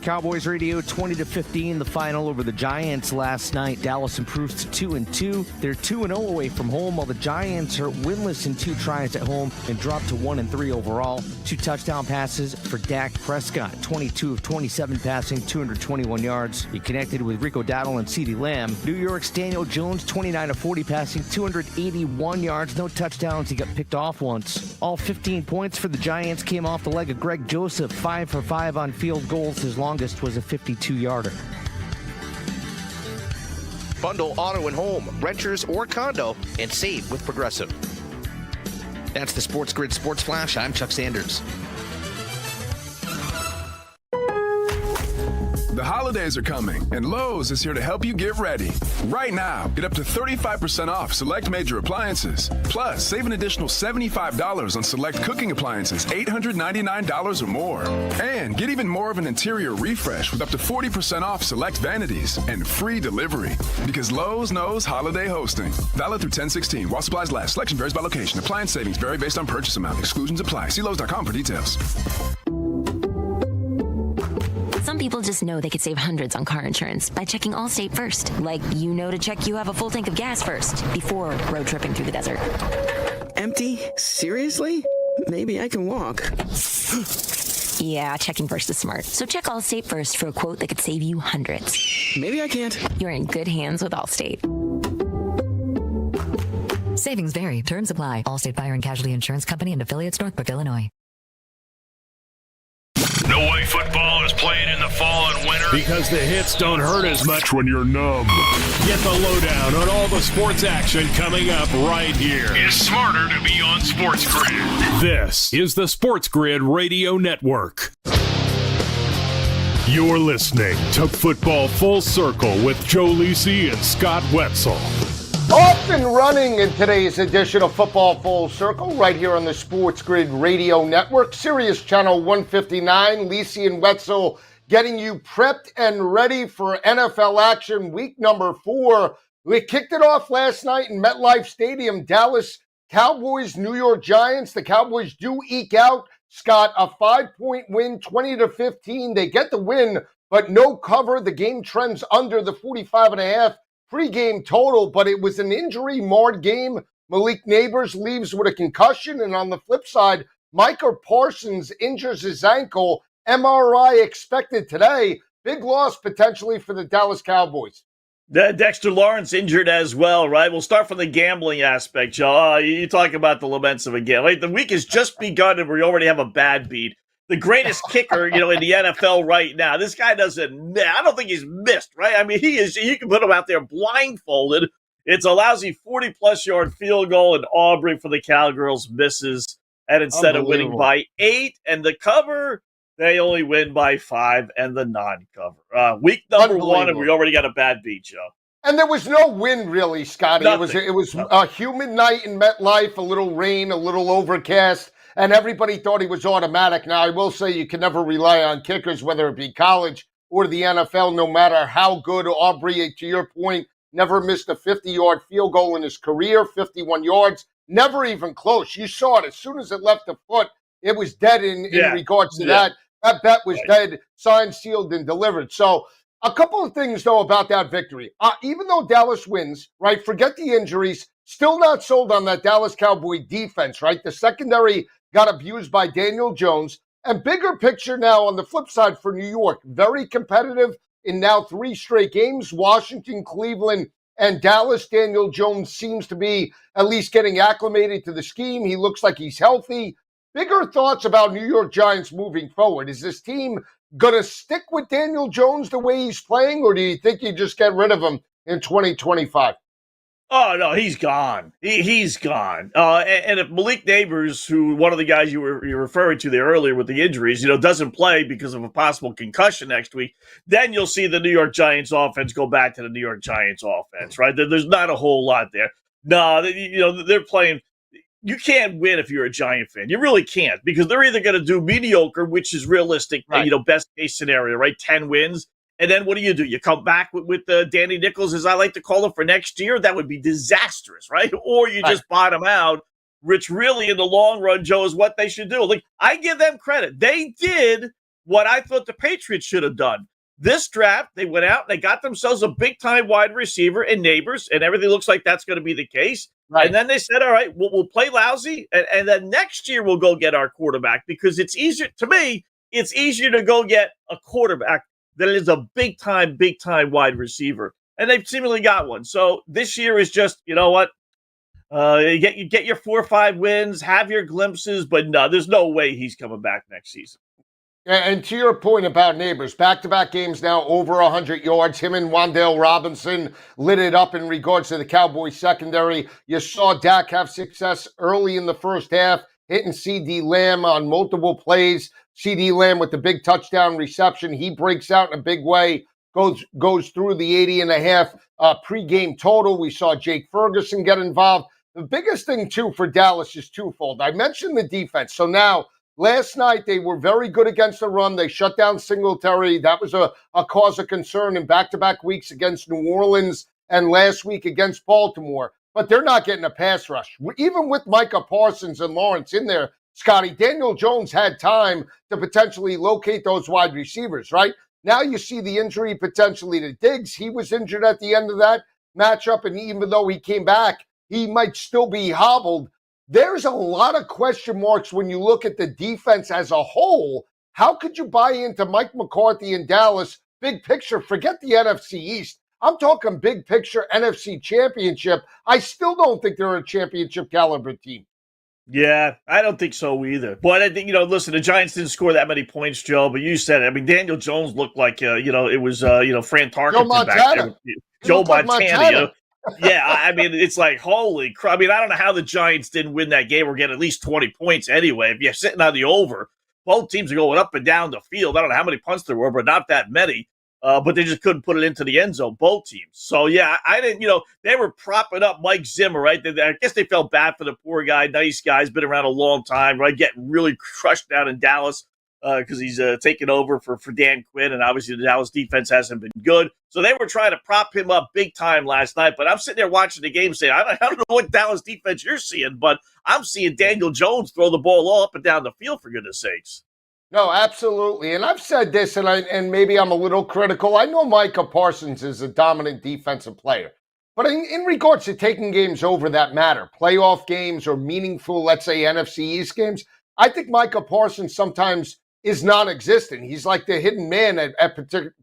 Cowboys Radio 20-15, the final over the Giants last night. Dallas improves to 2-2. They're 2-0 away from home, while the Giants are winless in 2 tries at home and drop to 1-3 overall. 2 touchdown passes for Dak Prescott, 22 of 27 passing, 221 yards. He connected with Rico Dowdle and CeeDee Lamb. New York's Daniel Jones, 29 of 40 passing, 281 yards, no touchdowns. He got picked off once. All 15 points for the Giants came off the leg of Greg Joseph, 5 for 5 on field goals. His longest was a 52-yarder. Bundle auto and home, renters or condo, and save with Progressive. That's the SportsGrid Sports Flash. I'm Chuck Sanders. The holidays are coming, and Lowe's is here to help you get ready. Right now, get up to 35% off select major appliances. Plus, save an additional $75 on select cooking appliances, $899 or more. And get even more of an interior refresh with up to 40% off select vanities and free delivery. Because Lowe's knows holiday hosting. Valid through 10/16 while supplies last. Selection varies by location. Appliance savings vary based on purchase amount. Exclusions apply. See Lowe's.com for details. Some people just know they could save hundreds on car insurance by checking Allstate first. Like, you know, to check you have a full tank of gas first before road tripping through the desert. Empty? Seriously? Maybe I can walk. Yeah, checking first is smart. So check Allstate first for a quote that could save you hundreds. Maybe I can't. You're in good hands with Allstate. Savings vary. Terms apply. Allstate Fire and Casualty Insurance Company and affiliates, Northbrook, Illinois. No way football is played in the fall and winter because the hits don't hurt as much when you're numb. Get the lowdown on all the sports action coming up right here. It's smarter to be on SportsGrid. This is the SportsGrid Radio Network. You're listening to Football Full Circle with Joe Lisi and Scott Wetzel. Off and running in today's edition of Football Full Circle, right here on the SportsGrid Radio Network, Sirius Channel 159. Lisi and Wetzel getting you prepped and ready for NFL action week number 4. We kicked it off last night in MetLife Stadium. Dallas Cowboys, New York Giants. The Cowboys do eke out, Scott, a 5-point win, 20-15. They get the win, but no cover. The game trends under the 45.5. Pre-game total, but it was an injury-marred game. Malik Neighbors leaves with a concussion, and on the flip side, Micah Parsons injures his ankle. MRI expected today. Big loss potentially for the Dallas Cowboys. Dexter Lawrence injured as well, right? We'll start from the gambling aspect, Joe. You talk about the laments of a game. Like, the week has just begun, and we already have a bad beat. The greatest kicker, in the NFL right now. This guy I don't think he's missed, right? I mean, you can put him out there blindfolded. It's a lousy 40-plus yard field goal, and Aubrey for the Cowgirls misses. And instead of winning by 8 and the cover, they only win by 5 and the non-cover. Week number 1, and we already got a bad beat, Joe. And there was no wind, really, Scotty. Nothing. It was a humid night in MetLife, a little rain, a little overcast. And everybody thought he was automatic. Now, I will say you can never rely on kickers, whether it be college or the NFL, no matter how good. Aubrey, to your point, never missed a 50-yard field goal in his career, 51 yards, never even close. You saw it. As soon as it left the foot, it was dead in regards to that. That bet was dead, signed, sealed, and delivered. So a couple of things, though, about that victory. Even though Dallas wins, right, forget the injuries, still not sold on that Dallas Cowboy defense, right? The secondary got abused by Daniel Jones. And bigger picture now on the flip side for New York, very competitive in now 3 straight games. Washington, Cleveland, and Dallas. Daniel Jones seems to be at least getting acclimated to the scheme. He looks like he's healthy. Bigger thoughts about New York Giants moving forward. Is this team going to stick with Daniel Jones the way he's playing, or do you think you just get rid of him in 2025? Oh, no, he's gone. He's gone. And if Malik Neighbors, who one of the guys you're referring to there earlier with the injuries, doesn't play because of a possible concussion next week, then you'll see the New York Giants offense go back to the New York Giants offense, right? There's not a whole lot there. No, they're playing. You can't win if you're a Giant fan. You really can't, because they're either going to do mediocre, which is realistic, right, best case scenario, right? 10 wins. And then what do? You come back with Danny Nichols, as I like to call him, for next year? That would be disastrous, right? Or you just bottom out, which really in the long run, Joe, is what they should do. Like, I give them credit. They did what I thought the Patriots should have done. This draft, they went out and they got themselves a big-time wide receiver in Neighbors, and everything looks like that's going to be the case. Right. And then they said, all right, we'll play lousy, and then next year we'll go get our quarterback, because it's easier, to me, it's easier to go get a quarterback than it is a big-time wide receiver. And they've seemingly got one. So this year is just, you know what? You get your 4 or 5 wins, have your glimpses, but no, there's no way he's coming back next season. And to your point about Neighbors, back-to-back games now over 100 yards. Him and Wan'Dale Robinson lit it up in regards to the Cowboys secondary. You saw Dak have success early in the first half, hitting C.D. Lamb on multiple plays. C.D. Lamb with the big touchdown reception. He breaks out in a big way, goes through the 80.5 pregame total. We saw Jake Ferguson get involved. The biggest thing, too, for Dallas is twofold. I mentioned the defense. So now, last night, they were very good against the run. They shut down Singletary. That was a cause of concern in back-to-back weeks against New Orleans and last week against Baltimore. But they're not getting a pass rush. Even with Micah Parsons and Lawrence in there, Scotty, Daniel Jones had time to potentially locate those wide receivers, right? Now you see the injury potentially to Diggs. He was injured at the end of that matchup, and even though he came back, he might still be hobbled. There's a lot of question marks when you look at the defense as a whole. How could you buy into Mike McCarthy in Dallas? Big picture, forget the NFC East. I'm talking big picture NFC Championship. I still don't think they're a championship caliber team. Yeah, I don't think so either. But I think, listen, the Giants didn't score that many points, Joe, but you said it. I mean, Daniel Jones looked like, it was, Fran Tarkenton back there. Joe Montana. Yeah, I mean, it's like, holy crap. I mean, I don't know how the Giants didn't win that game or get at least 20 points anyway. If you're sitting on the over, both teams are going up and down the field. I don't know how many punts there were, but not that many. But they just couldn't put it into the end zone, both teams. So, yeah, I didn't, they were propping up Mike Zimmer, right? I guess they felt bad for the poor guy. Nice guy. He's been around a long time, right? Getting really crushed down in Dallas because he's taken over for Dan Quinn, and obviously the Dallas defense hasn't been good. So they were trying to prop him up big time last night. But I'm sitting there watching the game saying, I don't know what Dallas defense you're seeing, but I'm seeing Daniel Jones throw the ball all up and down the field, for goodness sakes. No, absolutely. And I've said this, and maybe I'm a little critical. I know Micah Parsons is a dominant defensive player. But in regards to taking games over that matter, playoff games or meaningful, let's say, NFC East games, I think Micah Parsons sometimes is non-existent. He's like the hidden man at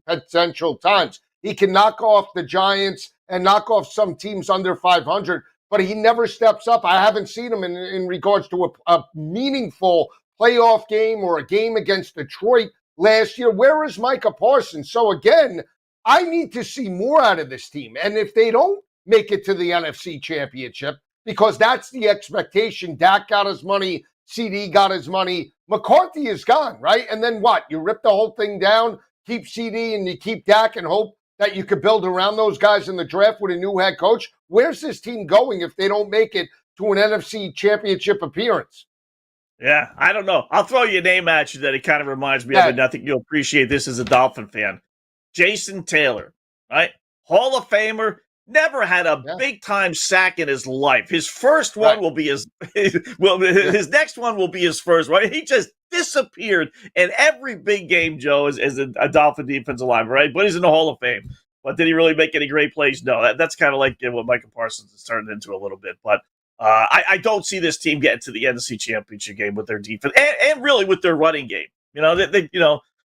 potential times. He can knock off the Giants and knock off some teams under 500, but he never steps up. I haven't seen him in regards to a meaningful playoff game or a game against Detroit last year. Where is Micah Parsons? So again, I need to see more out of this team. And if they don't make it to the NFC Championship, because that's the expectation, Dak got his money, CD got his money, McCarthy is gone, right? And then what? You rip the whole thing down, keep CD and you keep Dak and hope that you could build around those guys in the draft with a new head coach? Where's this team going if they don't make it to an NFC Championship appearance? Yeah, I don't know. I'll throw you a name at you that it kind of reminds me of, and I think you'll appreciate this as a Dolphin fan. Jason Taylor, right? Hall of Famer, never had a big-time sack in his life. His first one will be his next one will be his first one. He just disappeared in every big game, Joe, as a Dolphin defensive lineman, right? But he's in the Hall of Fame. But did he really make any great plays? No, that's kind of like what Micah Parsons has turned into a little bit. But I don't see this team getting to the NFC Championship game with their defense and really with their running game.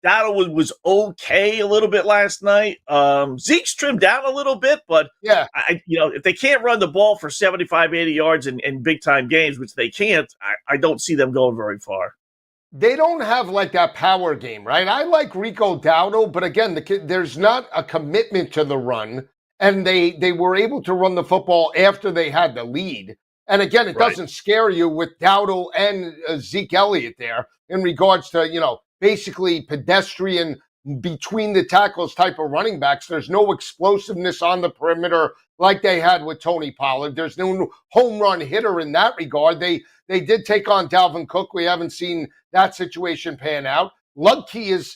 Dowdle was okay a little bit last night. Zeke's trimmed down a little bit, but if they can't run the ball for 75, 80 yards in big time games, which they can't, I don't see them going very far. They don't have like that power game, right? I like Rico Dowdle, but again, there's not a commitment to the run, and they were able to run the football after they had the lead. And again, it doesn't scare you with Dowdle and Zeke Elliott there in regards to, basically pedestrian between the tackles type of running backs. There's no explosiveness on the perimeter like they had with Tony Pollard. There's no home run hitter in that regard. They did take on Dalvin Cook. We haven't seen that situation pan out. Lubke,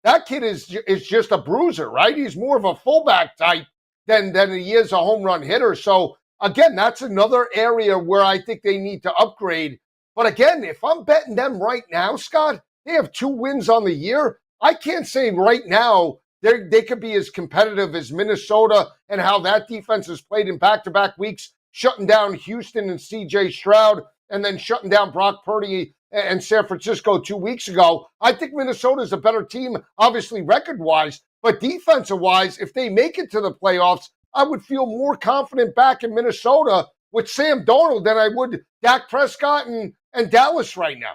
that kid is just a bruiser, right? He's more of a fullback type than he is a home run hitter. So again, that's another area where I think they need to upgrade. But again, if I'm betting them right now, Scott, They have 2 wins on the year. I can't say right now they could be as competitive as Minnesota and how that defense has played in back-to-back weeks, shutting down Houston and C.J. Stroud and then shutting down Brock Purdy and San Francisco 2 weeks ago. I think Minnesota is a better team, obviously record-wise, but defensive-wise, if they make it to the playoffs, I would feel more confident back in Minnesota with Sam Darnold than I would Dak Prescott and Dallas right now.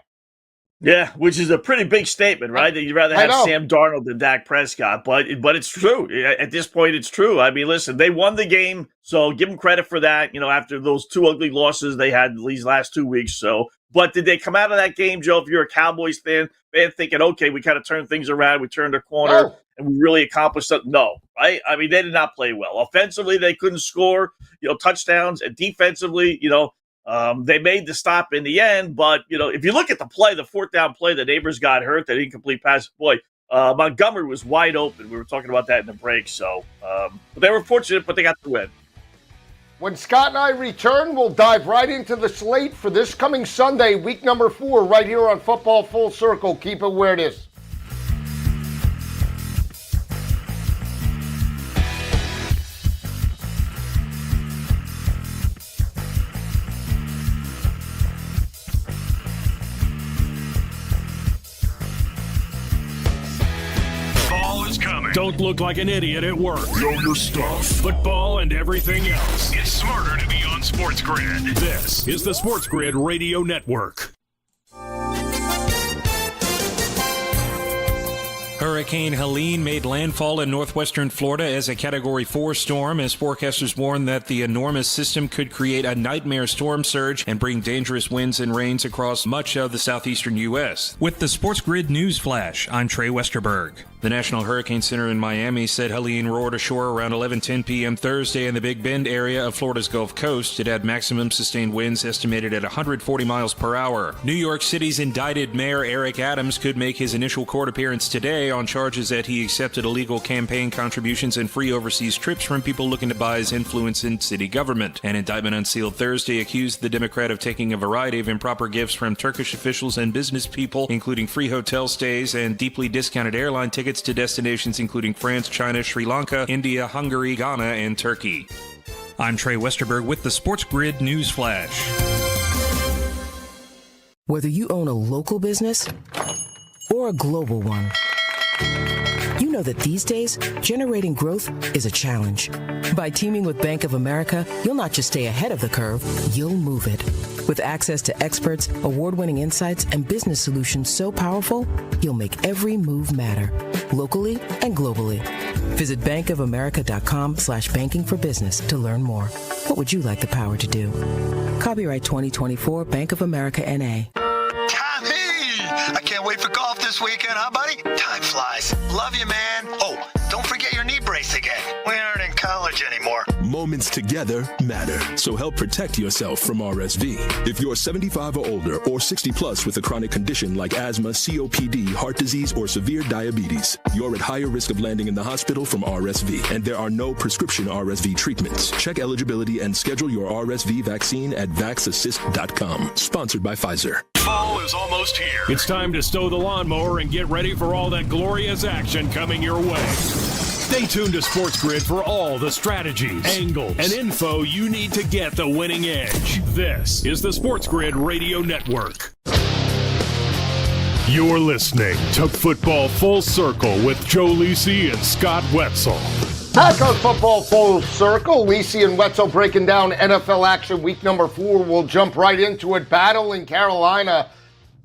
Yeah, which is a pretty big statement, right? That you'd rather have Sam Darnold than Dak Prescott, but it's true. At this point, it's true. I mean, listen, they won the game, so give them credit for that. After those 2 ugly losses they had these last 2 weeks. So, but did they come out of that game, Joe? If you're a Cowboys fan thinking, okay, we kind of turned things around, we turned a corner, and we really accomplished something? No, right? I mean, they did not play well. Offensively, they couldn't score, touchdowns, and defensively, they made the stop in the end, but, if you look at the play, the 4th down play, the Neighbors got hurt, that incomplete pass, boy, Montgomery was wide open. We were talking about that in the break, so but they were fortunate, but they got the win. When Scott and I return, we'll dive right into the slate for this coming Sunday, week number 4, right here on Football Full Circle. Keep it where it is. Don't look like an idiot at work. Know your stuff. Football and everything else. It's smarter to be on SportsGrid. This is the SportsGrid Radio Network. Hurricane Helene made landfall in northwestern Florida as a Category 4 storm, as forecasters warned that the enormous system could create a nightmare storm surge and bring dangerous winds and rains across much of the southeastern U.S. With the SportsGrid News Flash, I'm Trey Westerberg. The National Hurricane Center in Miami said Helene roared ashore around 11:10 p.m. Thursday in the Big Bend area of Florida's Gulf Coast. It had maximum sustained winds estimated at 140 miles per hour. New York City's indicted Mayor Eric Adams could make his initial court appearance today on charges that he accepted illegal campaign contributions and free overseas trips from people looking to buy his influence in city government. An indictment unsealed Thursday accused the Democrat of taking a variety of improper gifts from Turkish officials and business people, including free hotel stays and deeply discounted airline tickets to destinations including France, China, Sri Lanka, India, Hungary, Ghana, and Turkey. I'm Trey Westerberg with the SportsGrid News Flash. Whether you own a local business or a global one, you know that these days, generating growth is a challenge. By teaming with Bank of America, you'll not just stay ahead of the curve, you'll move it. With access to experts, award-winning insights, and business solutions so powerful, you'll make every move matter, locally and globally. Visit bankofamerica.com/banking for business to learn more. What would you like the power to do? Copyright 2024 Bank of America N.A. I can't wait for golf this weekend, huh, buddy? Time flies. Love you, man. Oh, don't forget your knee brace again. We aren't in college anymore. Moments together matter, so help protect yourself from RSV. If you're 75 or older or 60 plus with a chronic condition like asthma, COPD, heart disease, or severe diabetes, you're at higher risk of landing in the hospital from RSV, and there are no prescription RSV treatments. Check eligibility and schedule your RSV vaccine at vaxassist.com. Sponsored by Pfizer. Fall is almost here. It's time to stow the lawnmower and get ready for all that glorious action coming your way. Stay tuned to SportsGrid for all the strategies, angles, and info you need to get the winning edge. This is the SportsGrid Radio Network. You're listening to Football Full Circle with Joe Lisi and Scott Wetzel. Back on Football Full Circle, Lisi and Wetzel breaking down NFL action week number 4. We'll jump right into it. Battle in Carolina.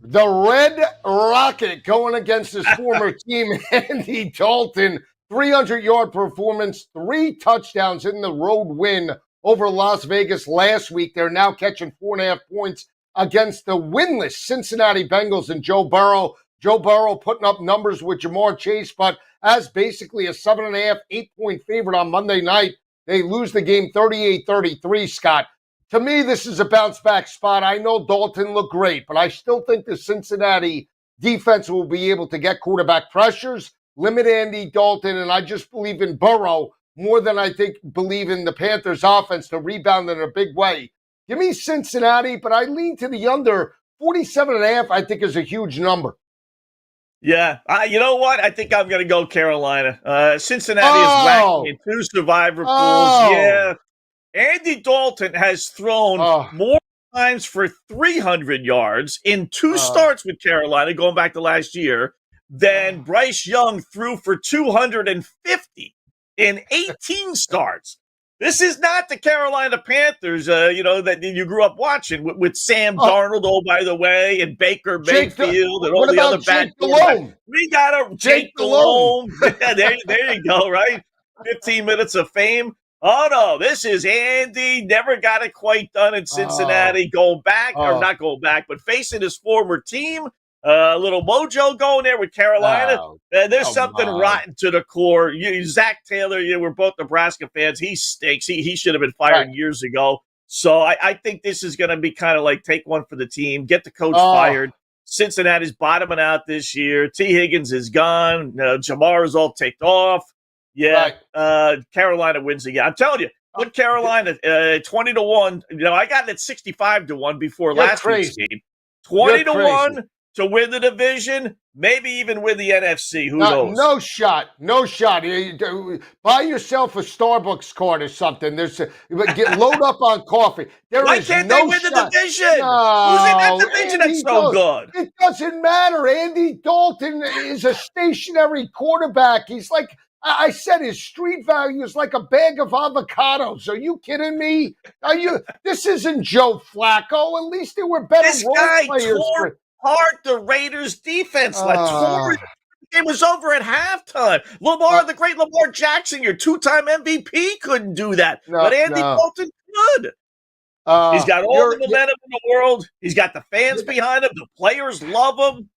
The Red Rocket going against his former team, Andy Dalton. 300-yard performance, 3 touchdowns in the road win over Las Vegas last week. They're now catching 4.5 points against the winless Cincinnati Bengals and Joe Burrow. Joe Burrow putting up numbers with Jamar Chase, but as basically a 7.5, 8-point favorite on Monday night, they lose the game 38-33, Scott. To me, this is a bounce-back spot. I know Dalton looked great, but I still think the Cincinnati defense will be able to get quarterback pressures, limit Andy Dalton, and I just believe in Burrow more than I believe in the Panthers' offense to rebound in a big way. Give me Cincinnati, but I lean to the under. 47.5, I think, is a huge number. Yeah. You know what? I think I'm going to go Carolina. Cincinnati is lacking in 2 survivor pools. Yeah. Andy Dalton has thrown more times for 300 yards in 2 starts with Carolina, going back to last year, than Bryce Young threw for 250 in 18 starts. This is not the Carolina Panthers, that you grew up watching with Sam Darnold, oh, by the way, and Baker Mayfield and all the other bad quarterbacks. We got a Jake Delhomme. Yeah, there you go, right? 15 minutes of fame. Oh, no, this is Andy. Never got it quite done in Cincinnati. Going back, or not going back, but facing his former team. A little mojo going there with Carolina. There's something rotten to the core. Zach Taylor, we're both Nebraska fans. He stinks. He should have been fired years ago. So I think this is going to be kind of like take one for the team, get the coach fired. Cincinnati's bottoming out this year. T. Higgins is gone. Jamar is all ticked off. Yeah, Carolina wins again. I'm telling you, put Carolina 20-1. I got it at 65-1 before last week's game. 20-1 to win the division, maybe even win the NFC. Who knows? No shot. Buy yourself a Starbucks card or something. Load up on coffee. Why can't they win the division? Who's in that division that's so good? It doesn't matter. Andy Dalton is a stationary quarterback. He's like, I said, his street value is like a bag of avocados. Are you kidding me? This isn't Joe Flacco. At least there were better role players. Tore apart the Raiders' defense. It was over at halftime. The great Lamar Jackson, your 2-time MVP, couldn't do that. But Andy Dalton could. He's got all the momentum in the world. He's got the fans behind him. The players love him.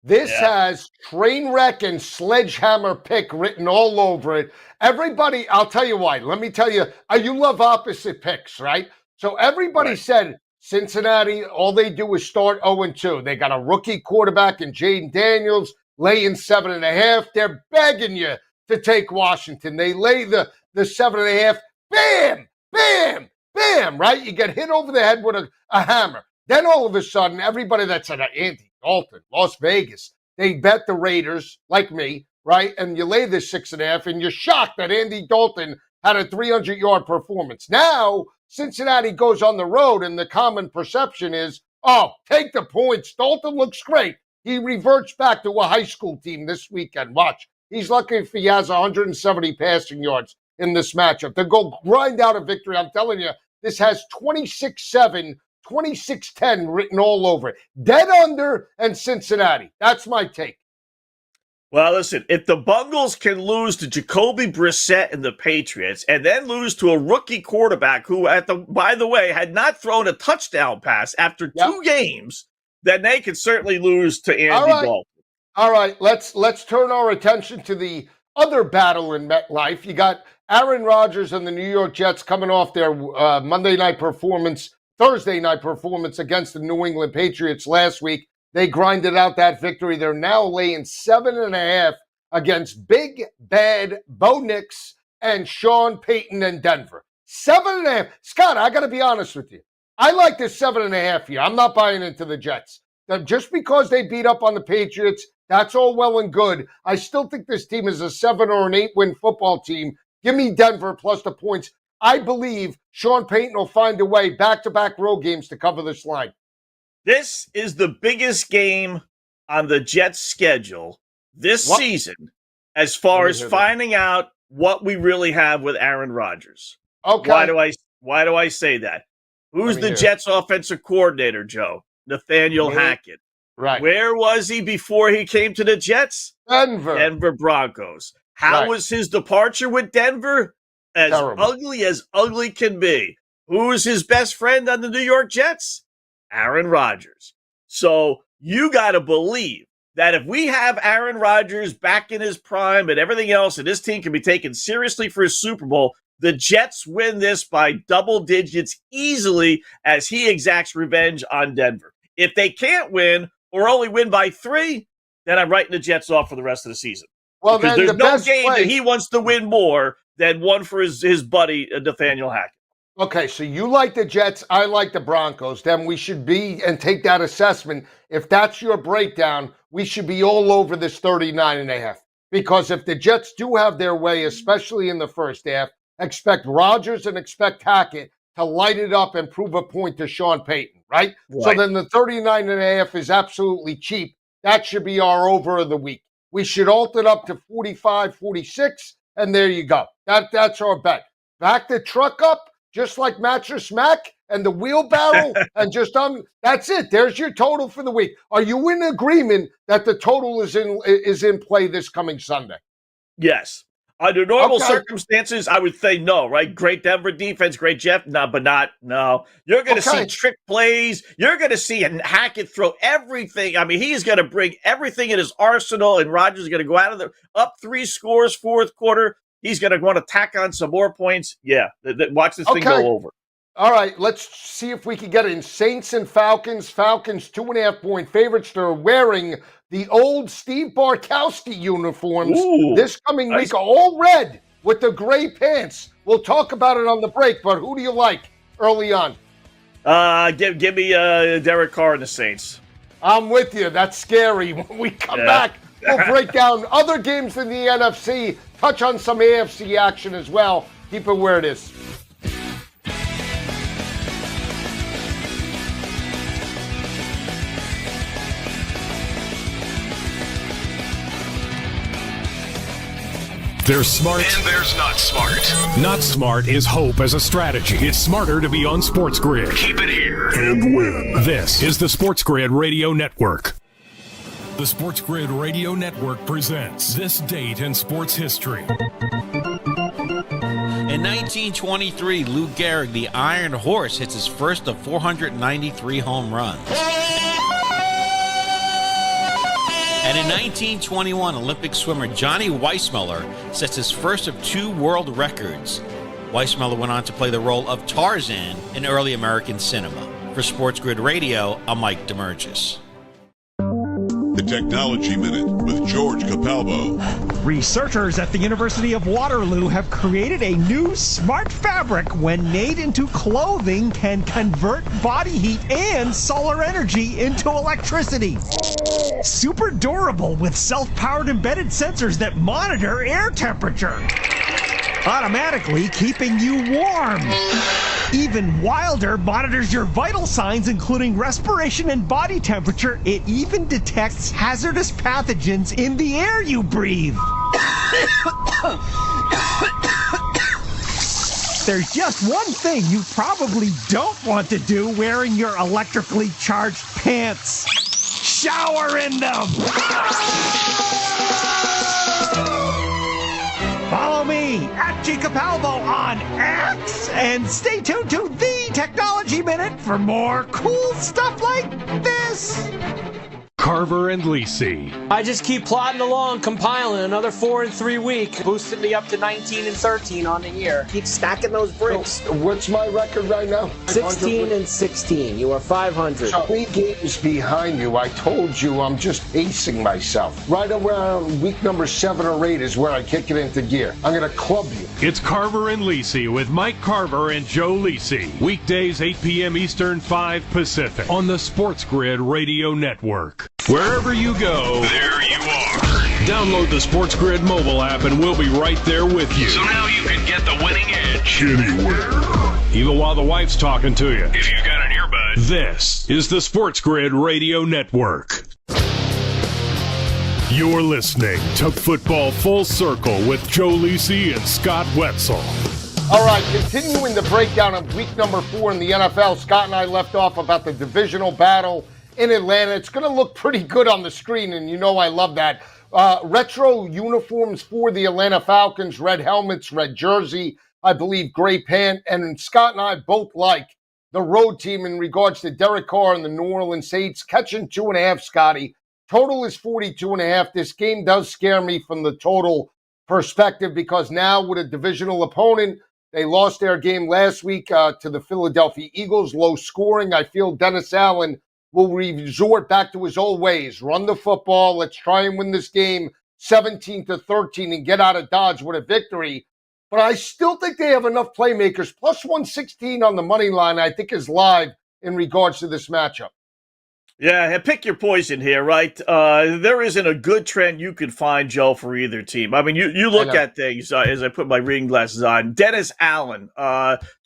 This has train wreck and sledgehammer pick written all over it. Everybody, I'll tell you why. Let me tell you, you love opposite picks, right? So everybody said Cincinnati, all they do is start 0-2. They got a rookie quarterback in Jaden Daniels, laying 7.5. They're begging you to take Washington. They lay the 7.5. Bam, bam, bam, right? You get hit over the head with a hammer. Then all of a sudden, everybody that said Andy Dalton, Las Vegas, they bet the Raiders, like me, right? And you lay this 6.5, and you're shocked that Andy Dalton had a 300-yard performance. Now, Cincinnati goes on the road, and the common perception is, take the points. Dalton looks great. He reverts back to a high school team this weekend. Watch. He's lucky if he has 170 passing yards in this matchup. They'll go grind out a victory. I'm telling you, this has 26-7, 26-10 written all over it. Dead under and Cincinnati. That's my take. Well, listen, if the Bungles can lose to Jacoby Brissett and the Patriots and then lose to a rookie quarterback who, by the way, had not thrown a touchdown pass after 2 games, then they could certainly lose to Andy Dalton. All right, let's turn our attention to the other battle in MetLife. You got Aaron Rodgers and the New York Jets coming off their Thursday night performance against the New England Patriots last week. They grinded out that victory. They're now laying 7.5 against Big Bad Bo Nix and Sean Payton in Denver. 7.5. Scott, I got to be honest with you. I like this 7.5 here. I'm not buying into the Jets. Just because they beat up on the Patriots, that's all well and good. I still think this team is a 7 or an 8-win football team. Give me Denver plus the points. I believe Sean Payton will find a way back-to-back road games to cover this line. This is the biggest game on the Jets' schedule this season as far as finding out what we really have with Aaron Rodgers. Okay. Why do I say that? Who's the Jets' offensive coordinator, Joe? Nathaniel Hackett. Right. Where was he before he came to the Jets? Denver Broncos. How was his departure with Denver? As ugly as ugly can be. Who is his best friend on the New York Jets? Aaron Rodgers. So you got to believe that if we have Aaron Rodgers back in his prime and everything else, and this team can be taken seriously for a Super Bowl, the Jets win this by double digits easily as he exacts revenge on Denver. If they can't win or only win by 3, then I'm writing the Jets off for the rest of the season. Well, because there's no game that he wants to win more than one for his buddy, Nathaniel Hackett. Okay, so you like the Jets, I like the Broncos. Then we should be and take that assessment. If that's your breakdown, we should be all over this 39.5. Because if the Jets do have their way, especially in the first half, expect Rodgers and expect Hackett to light it up and prove a point to Sean Payton, right? So then the 39.5 is absolutely cheap. That should be our over of the week. We should alter it up to 45, 46, and there you go. That's our bet. Back the truck up, just like Mattress Mac, and the wheelbarrow, and just that's it. There's your total for the week. Are you in agreement that the total is in play this coming Sunday? Yes. Under normal circumstances, I would say no, right? Great Denver defense, great Jeff, no. You're going to see trick plays. You're going to see Hackett throw everything. I mean, he's going to bring everything in his arsenal, and Rodgers is going to go out of the up 3 scores, fourth quarter. He's going to want to tack on some more points. Yeah, watch this thing go over. All right, let's see if we can get in. Saints and Falcons. Falcons 2.5-point favorites. They're wearing the old Steve Bartkowski uniforms this coming week, all red with the gray pants. We'll talk about it on the break, but who do you like early on? Give me Derek Carr and the Saints. I'm with you. That's scary. When we come back, we'll break down other games in the NFC, touch on some AFC action as well. Keep it where it is. There's smart. And there's not smart. Not smart is hope as a strategy. It's smarter to be on SportsGrid. Keep it here. And win. This is the SportsGrid Radio Network. The SportsGrid Radio Network presents This Date in Sports History. In 1923, Lou Gehrig, the Iron Horse, hits his first of 493 home runs. And in 1921, Olympic swimmer Johnny Weissmuller sets his first of 2 world records. Weissmuller went on to play the role of Tarzan in early American cinema. For SportsGrid Radio, I'm Mike DeMurgis. The Technology Minute with George Capalbo. Researchers at the University of Waterloo have created a new smart fabric when made into clothing can convert body heat and solar energy into electricity. Super durable with self-powered embedded sensors that monitor air temperature, automatically keeping you warm. Even wilder, monitors your vital signs, including respiration and body temperature. It even detects hazardous pathogens in the air you breathe. There's just one thing you probably don't want to do wearing your electrically charged pants. Shower in them! Follow me at G Capalbo on X and stay tuned to the Technology Minute for more cool stuff like this. Carver and Lisi. I just keep plodding along, compiling another 4 in 3 week, boosting me up to 19 and 13 on the year. Keep stacking those bricks. So what's my record right now? 16 and 16. You are 500. So 3 games behind you. I told you I'm just pacing myself. Right around week number 7 or 8 is where I kick it into gear. I'm going to club you. It's Carver and Lisi with Mike Carver and Joe Lisi. Weekdays 8 p.m. Eastern, 5 Pacific on the SportsGrid Radio Network. Wherever you go, there you are. Download the SportsGrid mobile app and we'll be right there with you. So now you can get the winning edge anywhere, even while the wife's talking to you. if you've got an earbud. This is the SportsGrid Radio Network. You're listening to Football Full Circle with Joe Lisi and Scott Wetzel. All right, continuing the breakdown of week number 4 in the NFL, Scott and I left off about the divisional battle in Atlanta. It's going to look pretty good on the screen, and you know I love that. Retro uniforms for the Atlanta Falcons, red helmets, red jersey, I believe gray pant, and Scott and I both like the road team in regards to Derek Carr and the New Orleans Saints catching 2.5, Scotty. Total is 42.5. This game does scare me from the total perspective because now with a divisional opponent, they lost their game last week to the Philadelphia Eagles, low scoring. I feel Dennis Allen will resort back to his old ways. Run the football. Let's try and win this game 17-13 and get out of Dodge with a victory. But I still think they have enough playmakers. Plus 116 on the money line, I think, is live in regards to this matchup. Yeah, pick your poison here, right? There isn't a good trend you could find, Joe, for either team. I mean, you look at things as I put my reading glasses on. Dennis Allen,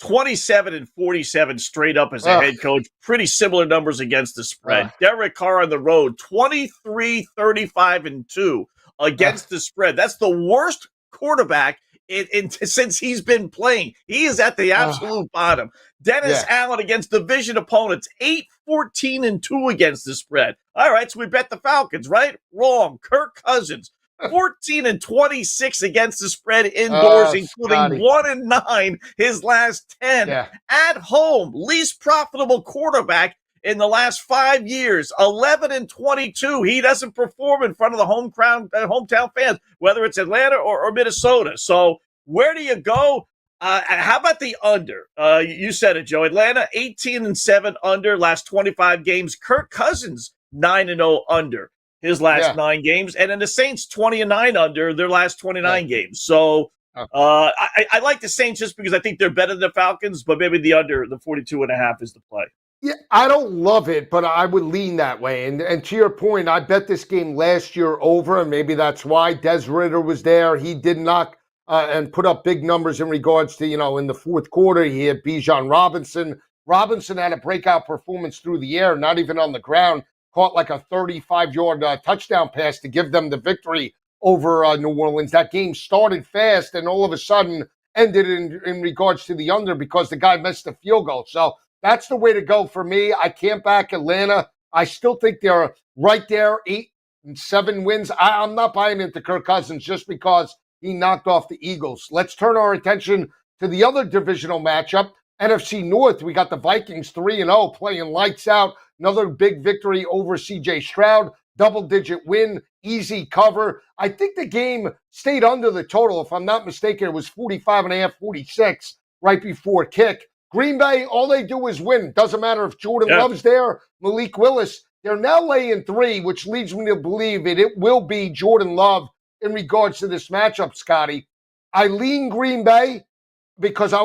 27 and 47 straight up as a head coach. Pretty similar numbers against the spread. Derek Carr on the road, 23, 35, and 2 against the spread. That's the worst quarterback since he's been playing. He is at the absolute bottom. Dennis Allen against division opponents, 8, 14, and 2 against the spread. All right, so we bet the Falcons, right? Wrong. Kirk Cousins, 14 and 26 against the spread indoors, including 1 and 9 his last 10. At home, least profitable quarterback in the last 5 years, 11 and 22. He doesn't perform in front of the hometown fans, whether it's Atlanta or Minnesota. So where do you go? How about the under? You said it, Joe. Atlanta, 18 and 7 under last 25 games. Kirk Cousins, 9 and 0 under his last 9 games. And then the Saints, 20 and 9 under their last 29 games. So I like the Saints just because I think they're better than the Falcons, but maybe the under, the 42.5 is the play. Yeah, I don't love it, but I would lean that way. And to your point, I bet this game last year over, and maybe that's why Des Ridder was there. He did knock and put up big numbers in regards to, in the fourth quarter. He had Bijan Robinson. Robinson had a breakout performance through the air, not even on the ground. Caught like a 35-yard touchdown pass to give them the victory over New Orleans. That game started fast and all of a sudden ended in regards to the under because the guy missed the field goal. So that's the way to go for me. I can't back Atlanta. I still think they're right there, 8 and 7 wins. I'm not buying into Kirk Cousins just because he knocked off the Eagles. Let's turn our attention to the other divisional matchup. NFC North, we got the Vikings 3-0 playing lights out. Another big victory over C.J. Stroud. Double-digit win, easy cover. I think the game stayed under the total. If I'm not mistaken, it was 45.5, 46 right before kick. Green Bay, all they do is win. Doesn't matter if Jordan Love's there, Malik Willis. They're now laying 3, which leads me to believe it will be Jordan Love in regards to this matchup, Scotty. I lean Green Bay because I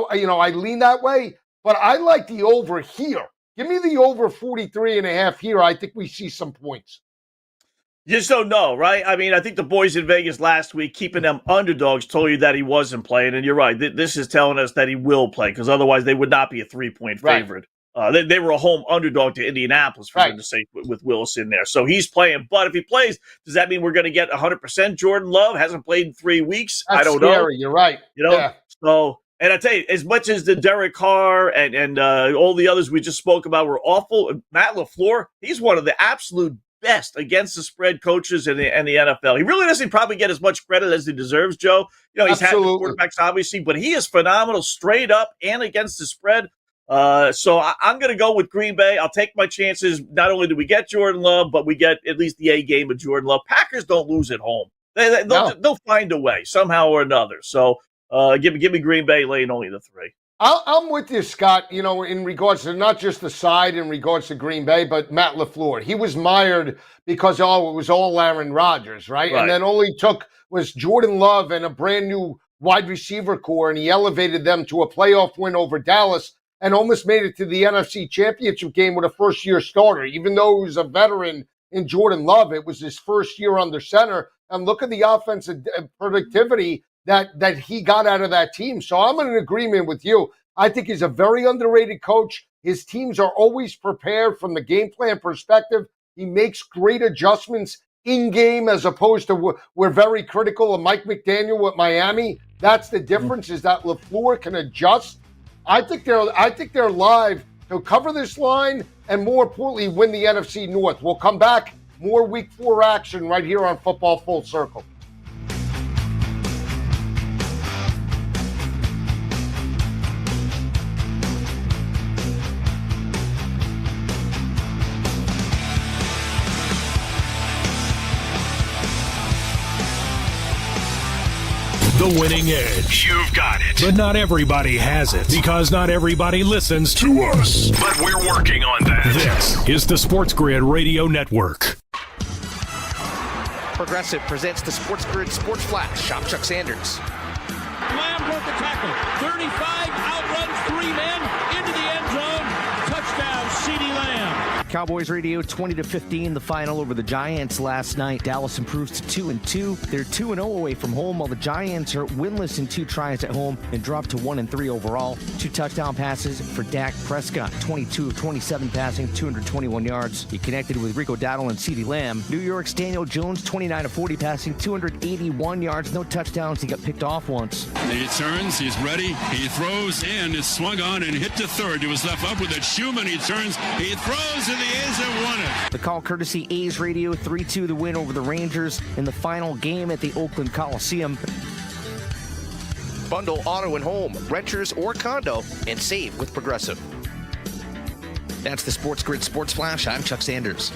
lean that way, but I like the over here. Give me the over 43.5 here. I think we see some points. You just don't know, right? I mean, I think the boys in Vegas last week, keeping them underdogs, told you that he wasn't playing. And you're right. This is telling us that he will play because otherwise they would not be a 3-point favorite. They were a home underdog to Indianapolis, for goodness sake, with Willis in there. So he's playing. But if he plays, does that mean we're going to get 100% Jordan Love? Hasn't played in 3 weeks. That's I don't scary. know. You're right. So, and I tell you, as much as the Derek Carr and all the others we just spoke about were awful, Matt LaFleur, he's one of the absolute best against the spread coaches in the NFL. He really doesn't probably get as much credit as he deserves, Joe. He's had the quarterbacks, obviously, but he is phenomenal straight up and against the spread. So I'm going to go with Green Bay. I'll take my chances. Not only do we get Jordan Love, but we get at least the A game of Jordan Love. Packers don't lose at home. They'll find a way somehow or another. So give me Green Bay laying only the 3. I'm with you, Scott, in regards to not just the side in regards to Green Bay, but Matt LaFleur. He was mired because, it was all Aaron Rodgers, right? And then all he took was Jordan Love and a brand new wide receiver core, and he elevated them to a playoff win over Dallas and almost made it to the NFC Championship game with a first-year starter. Even though he was a veteran in Jordan Love, it was his first year under center. And look at the offensive productivity that he got out of that team. So I'm in agreement with you. I think he's a very underrated coach. His teams are always prepared from the game plan perspective. He makes great adjustments in game as opposed to we're very critical of Mike McDaniel with Miami. That's the difference, is that LaFleur can adjust. I think they're live to cover this line and, more importantly, win the NFC North. We'll come back, more Week 4 action right here on Football Full Circle. The winning edge. You've got it. But not everybody has it, because not everybody listens to us. But we're working on that. This is the SportsGrid Radio Network. Progressive presents the SportsGrid Sports Flash. I'm Chuck Sanders. Lamb broke the tackle. 35, outruns 3 men into the end zone. Touchdown, CeeDee Lamb. Cowboys Radio 20-15, the final over the Giants last night. Dallas improves to 2-2. They're 2-0 away from home, while the Giants are winless in 2 tries at home and dropped to 1-3 overall. 2 touchdown passes for Dak Prescott, 22 of 27 passing, 221 yards. He connected with Rico Dowdle and CeeDee Lamb. New York's Daniel Jones, 29 of 40 passing, 281 yards, no touchdowns. He got picked off once. He turns, he's ready, he throws in, is swung on and hit to third. He was left up with it. Schumann, he turns, he throws in the ends and won it. The call courtesy A's Radio, 3-2 the win over the Rangers in the final game at the Oakland Coliseum. Bundle auto and home, renters or condo, and save with Progressive. That's the SportsGrid Sports Flash. I'm Chuck Sanders.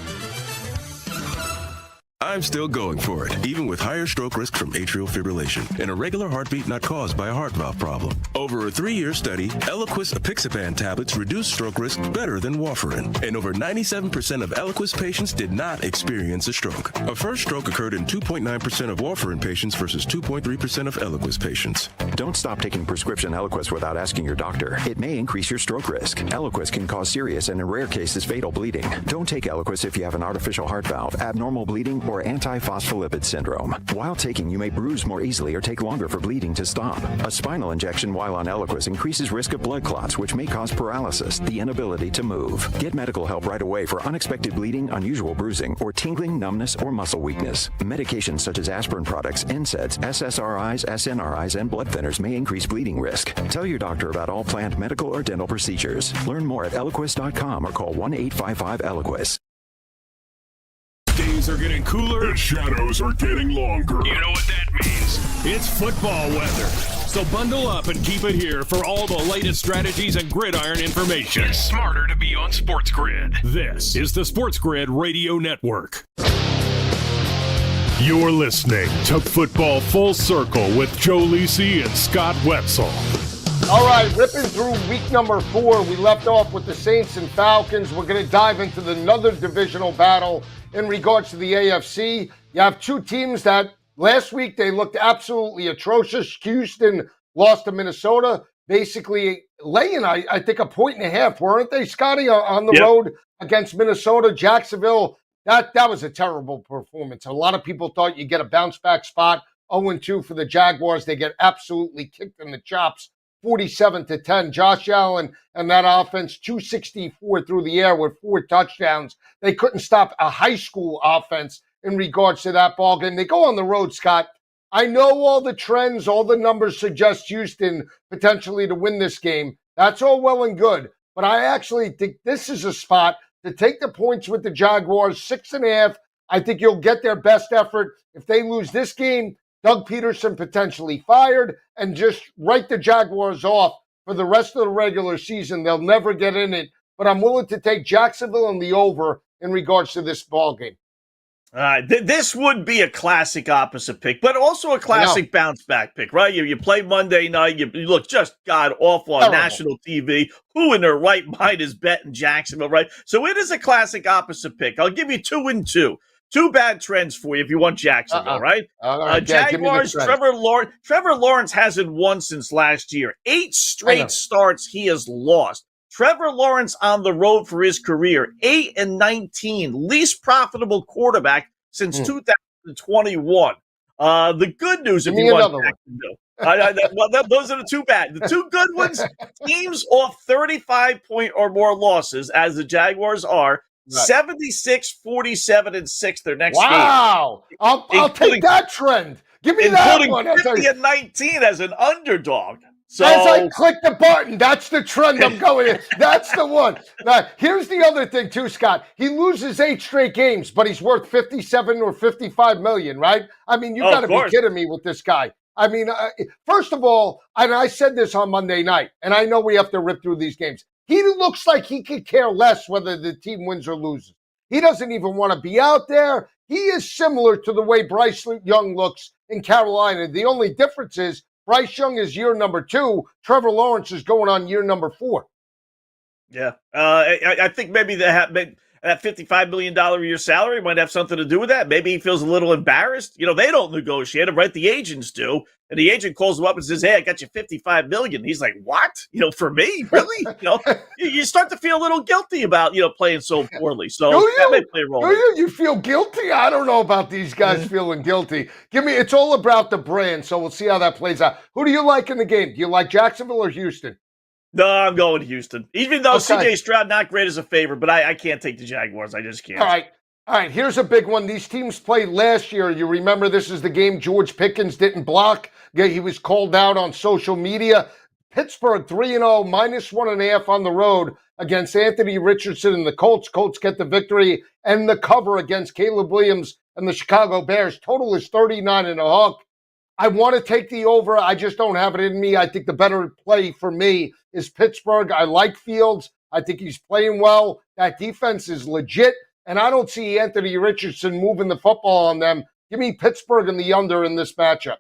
I'm still going for it, even with higher stroke risk from atrial fibrillation and a regular heartbeat not caused by a heart valve problem. Over a 3-year study, Eliquis apixaban tablets reduce stroke risk better than warfarin, and over 97% of Eliquis patients did not experience a stroke. A first stroke occurred in 2.9% of warfarin patients versus 2.3% of Eliquis patients. Don't stop taking prescription Eliquis without asking your doctor. It may increase your stroke risk. Eliquis can cause serious and in rare cases fatal bleeding. Don't take Eliquis if you have an artificial heart valve, abnormal bleeding, or antiphospholipid syndrome. While taking, you may bruise more easily or take longer for bleeding to stop. A spinal injection while on Eliquis increases risk of blood clots, which may cause paralysis, the inability to move. Get medical help right away for unexpected bleeding, unusual bruising, or tingling, numbness, or muscle weakness. Medications such as aspirin products, NSAIDs, SSRIs, SNRIs, and blood thinners may increase bleeding risk. Tell your doctor about all planned medical or dental procedures. Learn more at Eliquis.com or call 1-855-ELIQUIS. Days are getting cooler. The shadows are getting longer. You know what that means. It's football weather. So bundle up and keep it here for all the latest strategies and gridiron information. It's smarter to be on SportsGrid. This is the SportsGrid Radio Network. You're listening to Football Full Circle with Joe Lisi and Scott Wetzel. All right, ripping through week number 4. We left off with the Saints and Falcons. We're going to dive into another divisional battle in regards to the AFC. You have 2 teams that last week they looked absolutely atrocious. Houston lost to Minnesota, basically laying, I think, 1.5, weren't they, Scotty, on the road against Minnesota. Jacksonville, that was a terrible performance. A lot of people thought you'd get a bounce-back spot. 0-2 for the Jaguars. They get absolutely kicked in the chops. 47-10. Josh Allen and that offense, 264 through the air with 4 touchdowns. They couldn't stop a high school offense in regards to that ball game. They go on the road, Scott. I know all the trends, all the numbers suggest Houston potentially to win this game. That's all well and good. But I actually think this is a spot to take the points with the Jaguars, 6.5. I think you'll get their best effort. If they lose this game, Doug Peterson potentially fired, and just write the Jaguars off for the rest of the regular season. They'll never get in it, but I'm willing to take Jacksonville and the over in regards to this ball game. This would be a classic opposite pick, but also a classic bounce-back pick, right? You play Monday night, you look just god-awful on national TV. Who in their right mind is betting Jacksonville, right? So it is a classic opposite pick. I'll give you 2-2. 2 bad trends for you if you want Jacksonville, right? Jaguars, Trevor Lawrence hasn't won since last year. 8 straight starts he has lost. Trevor Lawrence on the road for his career, 8-19, least profitable quarterback since 2021. The good news, if you want Jacksonville, those are the 2 bad. The 2 good ones, teams off 35-point or more losses, as the Jaguars are, 76-47-6 their next game. Wow. I'll take that trend. Give me that one. 50-19 as an underdog. So, as I click the button, that's the trend I'm going in. That's the one. Now, here's the other thing too, Scott. He loses 8 straight games, but he's worth 57 or 55 million, right? I mean, you got to be kidding me with this guy. I mean, first of all, and I said this on Monday night, and I know we have to rip through these games. He looks like he could care less whether the team wins or loses. He doesn't even want to be out there. He is similar to the way Bryce Young looks in Carolina. The only difference is Bryce Young is year number 2. Trevor Lawrence is going on year number 4. Yeah. I think maybe they have. that $55 million a year salary might have something to do with that. Maybe he feels a little embarrassed. They don't negotiate it, right? The agents do. And the agent calls him up and says, hey, I got you $55 million. He's like, what? For me? Really? You start to feel a little guilty about, playing so poorly. So that may play a role. You feel guilty? I don't know about these guys feeling guilty. It's all about the brand, so we'll see how that plays out. Who do you like in the game? Do you like Jacksonville or Houston? No, I'm going Houston. Even though CJ Stroud not great as a favorite, but I can't take the Jaguars. I just can't. All right. Here's a big one. These teams played last year. You remember this is the game George Pickens didn't block. He was called out on social media. Pittsburgh 3-0, -1.5 on the road against Anthony Richardson and the Colts. Colts get the victory and the cover against Caleb Williams and the Chicago Bears. Total is 39.5. I want to take the over. I just don't have it in me. I think the better play for me is Pittsburgh. I like Fields. I think he's playing well. That defense is legit, and I don't see Anthony Richardson moving the football on them. Give me Pittsburgh and the under in this matchup.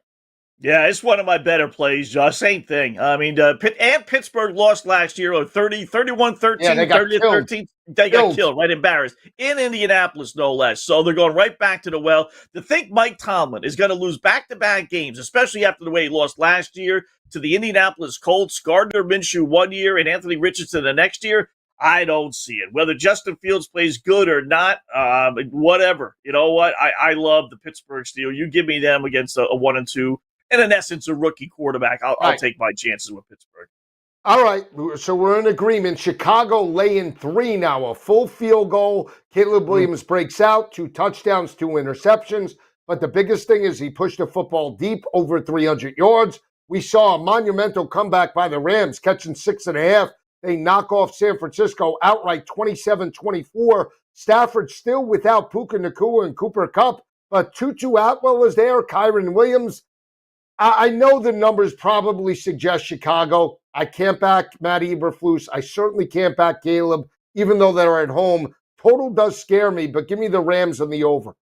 Yeah, it's one of my better plays, Josh. Same thing. I mean, Pittsburgh lost last year, 31-13, yeah, 30-13. They got killed, right? Embarrassed. In Indianapolis, no less. So they're going right back to the well. To think Mike Tomlin is going to lose back-to-back games, especially after the way he lost last year to the Indianapolis Colts, Gardner Minshew 1 year and Anthony Richardson the next year, I don't see it. Whether Justin Fields plays good or not, whatever. You know what? I love the Pittsburgh Steelers. You give me them against a 1-2. And in essence, a rookie quarterback. I'll take my chances with Pittsburgh. All right, so we're in agreement. Chicago laying 3 now, a full field goal. Caleb Williams breaks out, 2 touchdowns, 2 interceptions. But the biggest thing is he pushed the football deep, over 300 yards. We saw a monumental comeback by the Rams, catching 6.5. They knock off San Francisco outright, 27-24. Stafford still without Puka Nacua and Cooper Kupp, but Tutu Atwell is there, Kyron Williams. I know the numbers probably suggest Chicago. I can't back Matt Eberflus. I certainly can't back Caleb, even though they're at home. Total does scare me, but give me the Rams on the over.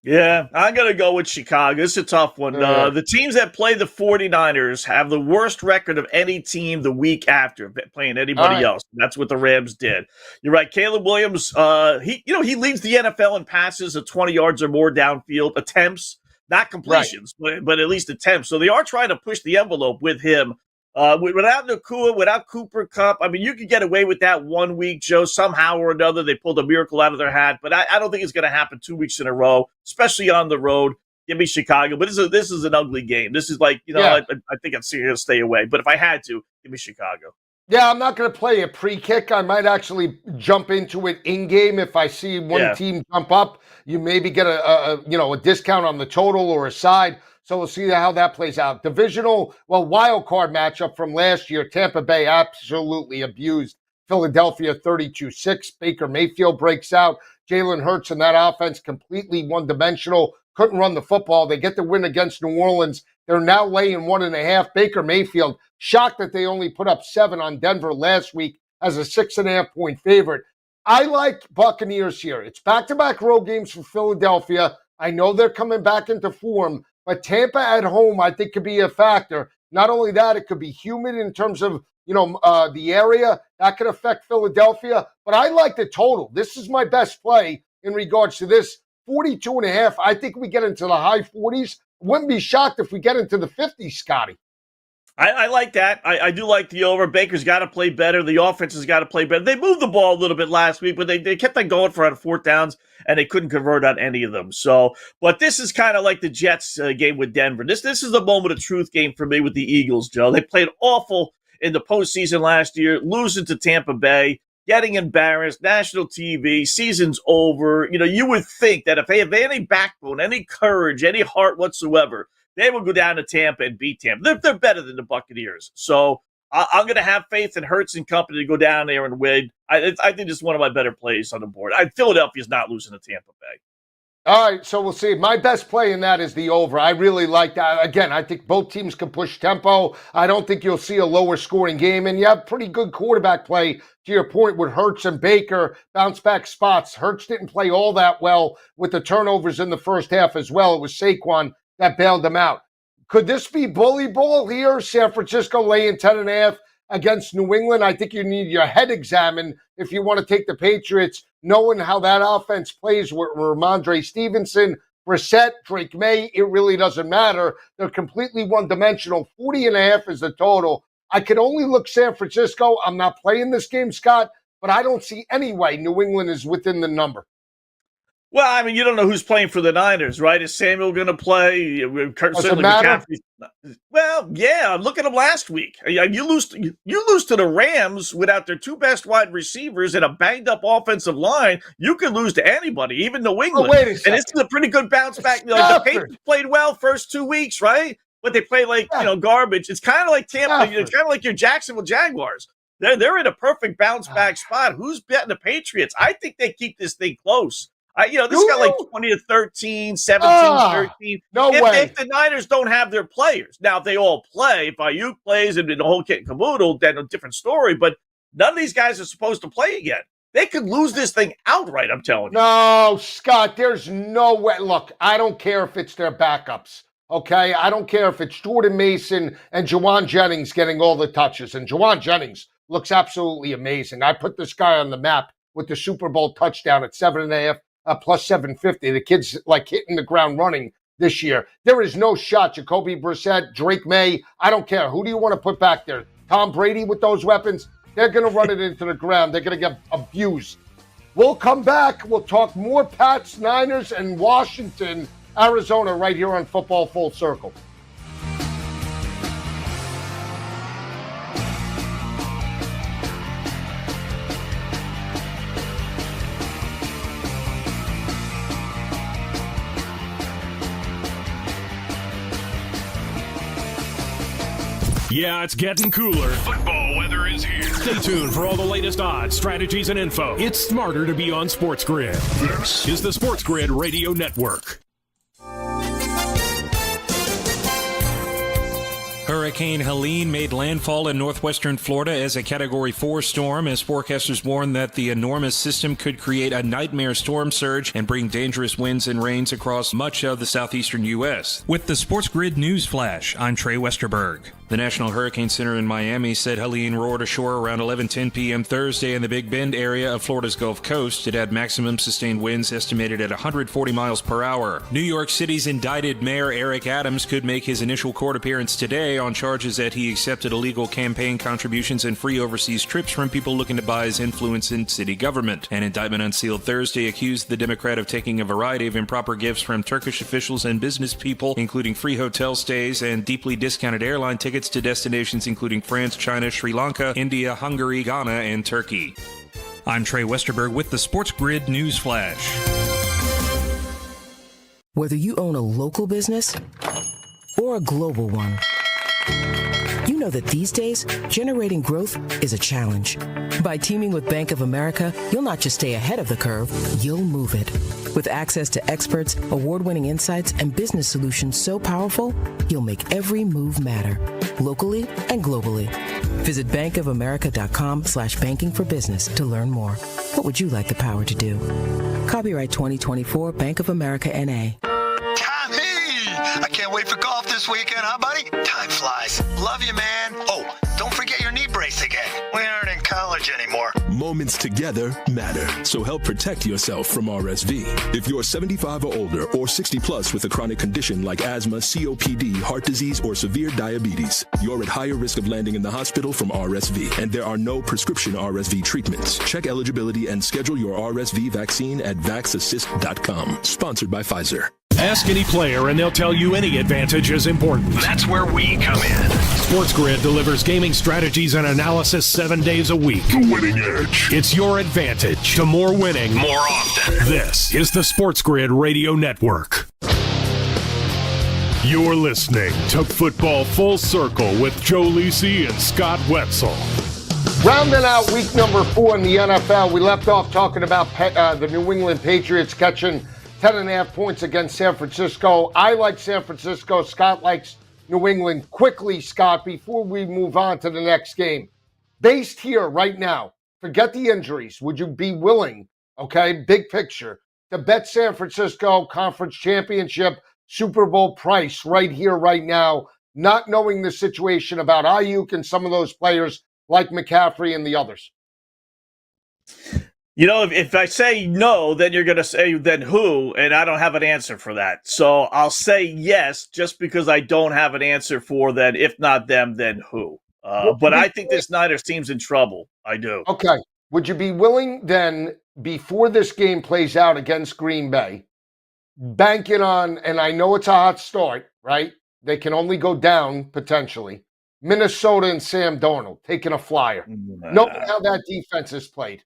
Yeah, I'm going to go with Chicago. It's a tough one. The teams that play the 49ers have the worst record of any team the week after playing anybody else. That's what the Rams did. You're right. Caleb Williams, he leads the NFL in passes of 20 yards or more downfield, attempts. Not completions, but at least attempts. So they are trying to push the envelope with him. Without Nacua, without Cooper Kupp, I mean, you could get away with that 1 week, Joe. Somehow or another, they pulled a miracle out of their hat. But I don't think it's going to happen 2 weeks in a row, especially on the road. Give me Chicago. But this is an ugly game. This is like, I think I'm going to stay away. But if I had to, give me Chicago. Yeah, I'm not going to play a pre-kick. I might actually jump into it in-game if I see one team jump up. You maybe get a discount on the total or a side. So we'll see how that plays out. Wild card matchup from last year. Tampa Bay absolutely abused Philadelphia 32-6. Baker Mayfield breaks out. Jalen Hurts and that offense completely one-dimensional. Couldn't run the football. They get the win against New Orleans. They're now laying 1.5. Baker Mayfield, shocked that they only put up 7 on Denver last week as a 6.5-point favorite. I like Buccaneers here. It's back-to-back road games for Philadelphia. I know they're coming back into form, but Tampa at home I think could be a factor. Not only that, it could be humid in terms of the area. That could affect Philadelphia, but I like the total. This is my best play in regards to this. 42.5. I think we get into the high 40s. Wouldn't be shocked if we get into the 50s, Scotty. I like that. I do like the over. Baker's got to play better. The offense has got to play better. They moved the ball a little bit last week, but they kept on going for 4th downs, and they couldn't convert on any of them. So, but this is kind of like the Jets game with Denver. This is the moment of truth game for me with the Eagles, Joe. They played awful in the postseason last year, losing to Tampa Bay, getting embarrassed, national TV, season's over. You would think that if they have any backbone, any courage, any heart whatsoever, they will go down to Tampa and beat Tampa. They're better than the Buccaneers. So I'm going to have faith in Hurts and company to go down there and win. I think this is one of my better plays on the board. Philadelphia's not losing to Tampa Bay. All right, so we'll see. My best play in that is the over. I really like that. Again, I think both teams can push tempo. I don't think you'll see a lower scoring game. And you have pretty good quarterback play, to your point, with Hurts and Baker, bounce back spots. Hurts didn't play all that well with the turnovers in the first half as well. It was Saquon that bailed them out. Could this be bully ball here? San Francisco laying 10.5 against New England. I think you need your head examined if you want to take the Patriots, knowing how that offense plays with Ramondre Stevenson, Brissett, Drake May. It really doesn't matter. They're completely one-dimensional. 40.5 is the total. I could only look San Francisco. I'm not playing this game, Scott, but I don't see any way New England is within the number. Well, I mean, you don't know who's playing for the Niners, right? Is Samuel going to play? Certainly McCaffrey. Well, yeah. Look at them last week. You lose to the Rams without their two best wide receivers and a banged-up offensive line. You could lose to anybody, even New England. Oh, wait a second. And this is a pretty good bounce back. The Patriots played well first 2 weeks, right? But they play like garbage. It's kind of like Tampa. It's kind of like your Jacksonville Jaguars. They're in a perfect bounce back spot. Who's betting the Patriots? I think they keep this thing close. This got like 20-13, 17-13. No way. If the Niners don't have their players. Now, if they all play, if Ayuk plays and the whole kit and caboodle, then a different story. But none of these guys are supposed to play again. They could lose this thing outright, I'm telling you. No, Scott, there's no way. Look, I don't care if it's their backups, okay? I don't care if it's Jordan Mason and Jawan Jennings getting all the touches. And Jawan Jennings looks absolutely amazing. I put this guy on the map with the Super Bowl touchdown at 7.5. Plus 750. The kid's like hitting the ground running this year. There is no shot. Jacoby Brissett, Drake May, I don't care. Who do you want to put back there? Tom Brady with those weapons? They're going to run it into the ground. They're going to get abused. We'll come back. We'll talk more Pats, Niners, and Washington, Arizona right here on Football Full Circle. Yeah, it's getting cooler. Football weather is here. Stay tuned for all the latest odds, strategies, and info. It's smarter to be on SportsGrid. This is the SportsGrid Radio Network. Hurricane Helene made landfall in northwestern Florida as a Category 4 storm, as forecasters warn that the enormous system could create a nightmare storm surge and bring dangerous winds and rains across much of the southeastern U.S. With the SportsGrid News Flash, I'm Trey Westerberg. The National Hurricane Center in Miami said Helene roared ashore around 11:10 p.m. Thursday in the Big Bend area of Florida's Gulf Coast. It had maximum sustained winds estimated at 140 miles per hour. New York City's indicted Mayor Eric Adams could make his initial court appearance today on charges that he accepted illegal campaign contributions and free overseas trips from people looking to buy his influence in city government. An indictment unsealed Thursday accused the Democrat of taking a variety of improper gifts from Turkish officials and business people, including free hotel stays and deeply discounted airline tickets to destinations including France, China, Sri Lanka, India, Hungary, Ghana, and Turkey. I'm Trey Westerberg with the SportsGrid News Flash. Whether you own a local business or a global one, you know that these days, generating growth is a challenge. By teaming with Bank of America, you'll not just stay ahead of the curve, you'll move it. With access to experts, award-winning insights, and business solutions so powerful, you'll make every move matter, locally and globally. Visit bankofamerica.com/banking for business to learn more. What would you like the power to do? Copyright 2024 Bank of America N.A. I can't wait for golf this weekend, huh, buddy? Time flies. Love you, man. Oh, don't forget your knee brace again. We aren't in college anymore. Moments together matter, so help protect yourself from RSV. If you're 75 or older or 60 plus with a chronic condition like asthma, COPD, heart disease, or severe diabetes, you're at higher risk of landing in the hospital from RSV, and there are no prescription RSV treatments. Check eligibility and schedule your RSV vaccine at vaxassist.com. Sponsored by Pfizer. Ask any player and they'll tell you any advantage is important. That's where we come in. SportsGrid delivers gaming strategies and analysis 7 days a week. The winning edge. It's your advantage to more winning more often. This is the SportsGrid Radio Network. You're listening to Football Full Circle with Joe Lisi and Scott Wetzel. Rounding out week number 4 in the NFL, we left off talking about the New England Patriots catching 10.5 points against San Francisco. I like San Francisco. Scott likes New England. Quickly, Scott, before we move on to the next game, based here right now, forget the injuries. Would you be willing, okay, big picture, to bet San Francisco Conference Championship, Super Bowl price right here, right now, not knowing the situation about Ayuk and some of those players like McCaffrey and the others? If I say no, then you're going to say, then who? And I don't have an answer for that. So I'll say yes, just because I don't have an answer for that. If not them, then who? But I think this Niners team's in trouble. I do. Okay. Would you be willing then, before this game plays out against Green Bay, banking on, and I know it's a hot start, right? They can only go down potentially. Minnesota and Sam Darnold taking a flyer. Knowing how that defense is played.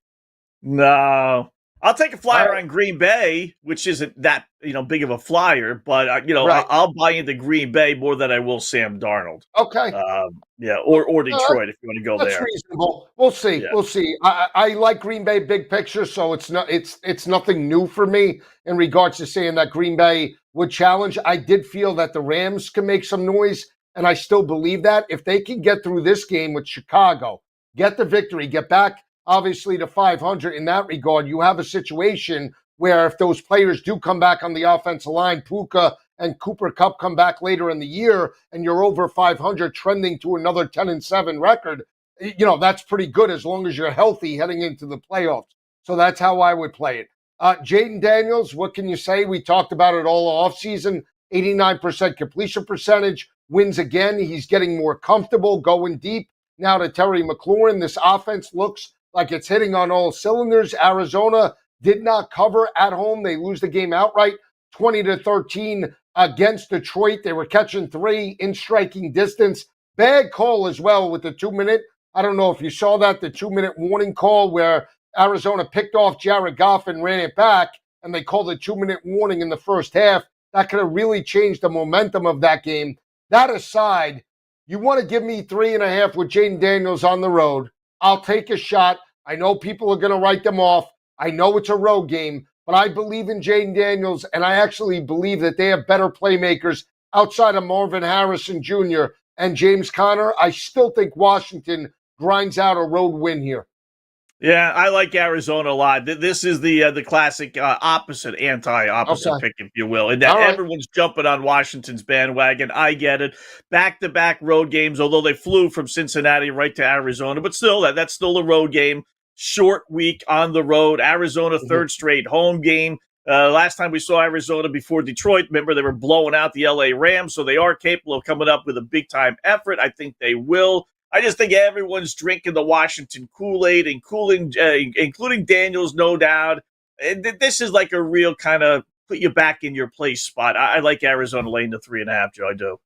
No. I'll take a flyer on Green Bay, which isn't that big of a flyer, but I'll buy into Green Bay more than I will Sam Darnold. Okay. Or Detroit if you want to go That's there. reasonable. We'll see. Yeah. We'll see. I like Green Bay big picture, so it's nothing new for me in regards to saying that Green Bay would challenge. I did feel that the Rams can make some noise, and I still believe that if they can get through this game with Chicago, get the victory, get back obviously to 500 in that regard, you have a situation where if those players do come back on the offensive line, Puka and Cooper Kupp come back later in the year, and you're over 500 trending to another 10-7 record, that's pretty good as long as you're healthy heading into the playoffs. So that's how I would play it. Jaden Daniels, what can you say? We talked about it all offseason. 89% completion percentage, wins again. He's getting more comfortable, going deep. Now to Terry McLaurin, this offense looks like it's hitting on all cylinders. Arizona did not cover at home. They lose the game outright, 20-13 against Detroit. They were catching 3 in striking distance. Bad call as well with the 2-minute. I don't know if you saw that, the 2-minute warning call where Arizona picked off Jared Goff and ran it back, and they called a 2-minute warning in the first half. That could have really changed the momentum of that game. That aside, you want to give me 3.5 with Jaden Daniels on the road. I'll take a shot. I know people are going to write them off. I know it's a road game, but I believe in Jaden Daniels, and I actually believe that they have better playmakers outside of Marvin Harrison Jr. and James Conner. I still think Washington grinds out a road win here. Yeah, I like Arizona a lot. This is the classic anti-opposite pick, if you will. And that everyone's jumping on Washington's bandwagon. I get it. Back-to-back road games, although they flew from Cincinnati right to Arizona. But still, that's still a road game. Short week on the road. Arizona, third straight home game. Last time we saw Arizona before Detroit, remember, they were blowing out the LA Rams, so they are capable of coming up with a big-time effort. I think they will. I just think everyone's drinking the Washington Kool-Aid, including Daniels, no doubt. And this is like a real kind of put you back in your place spot. I like Arizona laying the 3.5, Joe. I do.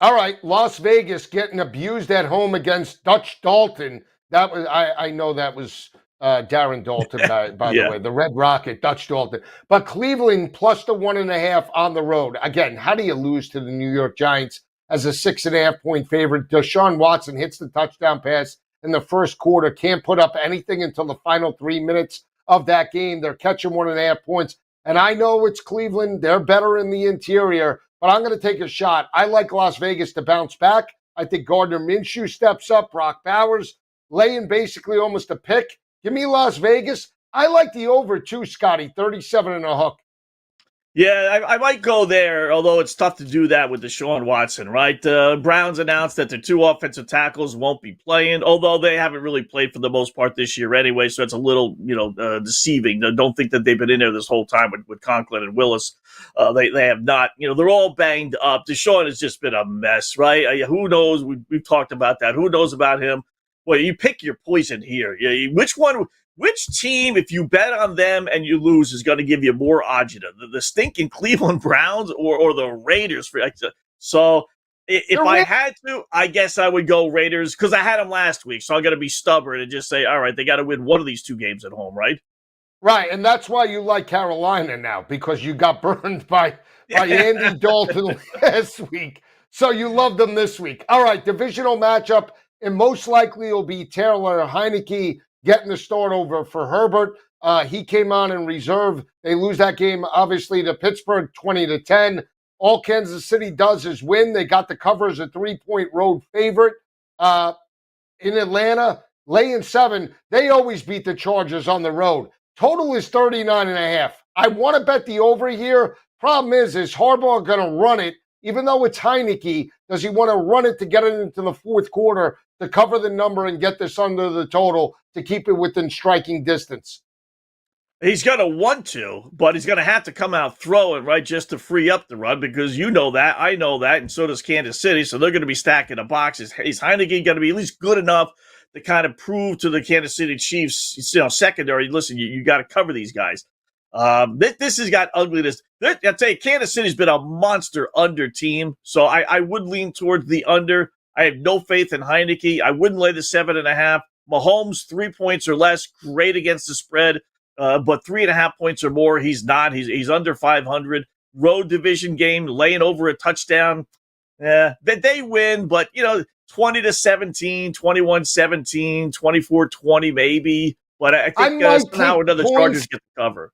All right, Las Vegas getting abused at home against Dutch Dalton. That was I know that was Darren Dalton, by the way, the Red Rocket, Dutch Dalton. But Cleveland plus the 1.5 on the road. Again, how do you lose to the New York Giants as a 6.5-point favorite? Deshaun Watson hits the touchdown pass in the first quarter, can't put up anything until the final 3 minutes of that game. They're catching 1.5 points. And I know it's Cleveland. They're better in the interior, but I'm going to take a shot. I like Las Vegas to bounce back. I think Gardner Minshew steps up. Brock Bowers laying basically almost a pick. Give me Las Vegas. I like the over too, Scotty, 37 and a hook. Yeah, I might go there, although it's tough to do that with Deshaun Watson, right? Browns announced that their 2 offensive tackles won't be playing, although they haven't really played for the most part this year anyway, so it's a little, deceiving. Don't think that they've been in there this whole time with Conklin and Willis. They have not. They're all banged up. Deshaun has just been a mess, right? Who knows? We've talked about that. Who knows about him? Well, you pick your poison here. Which team, if you bet on them and you lose, is going to give you more agita? The stinking Cleveland Browns or the Raiders? So if I had to, I guess I would go Raiders because I had them last week. So I'm going to be stubborn and just say, all right, they got to win one of these 2 games at home, right? Right, and that's why you like Carolina now, because you got burned by Andy Dalton last week. So you love them this week. All right, divisional matchup, and most likely it'll be Taylor Heineke getting the start over for Herbert. He came on in reserve. They lose that game, obviously, to Pittsburgh 20-10. All Kansas City does is win. They got the cover as a 3-point road favorite. In Atlanta, laying 7. They always beat the Chargers on the road. Total is 39.5. I want to bet the over here. Problem is Harbaugh going to run it, even though it's Heineke? Does he want to run it to get it into the fourth quarter to cover the number and get this under the total to keep it within striking distance? He's going to want to, but he's going to have to come out throwing, right, just to free up the run, because you know that, I know that, and so does Kansas City, so they're going to be stacking the boxes. Is Heineke going to be at least good enough to kind of prove to the Kansas City Chiefs, secondary, listen, you got to cover these guys. This has got ugliness. I tell you, Kansas City's been a monster under team, so I would lean towards the under. I have no faith in Heineke. I wouldn't lay the 7.5. Mahomes, 3 points or less, great against the spread. But 3.5 points or more, he's not. He's under 500. Road division game, laying over a touchdown. They win, but 20-17, 21-17, 24-20 maybe. But I think somehow another Chargers get the cover.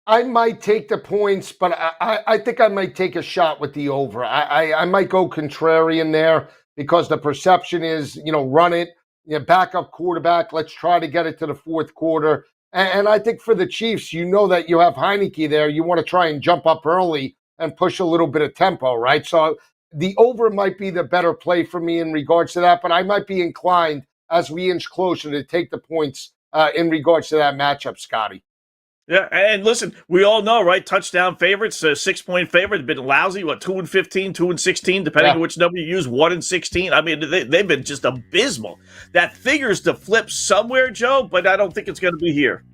I might take the points, but I think I might take a shot with the over. I might go contrarian there because the perception is, run it, backup quarterback. Let's try to get it to the fourth quarter. And I think for the Chiefs, that you have Heineke there. You want to try and jump up early and push a little bit of tempo, right? So the over might be the better play for me in regards to that, but I might be inclined as we inch closer to take the points in regards to that matchup, Scotty. Yeah, and listen, we all know, right? Touchdown favorites, 6-point favorite, have been lousy. 2-15, 2-16, depending on which number you use. 1-16. I mean, they've been just abysmal. That figures to flip somewhere, Joe, but I don't think it's going to be here.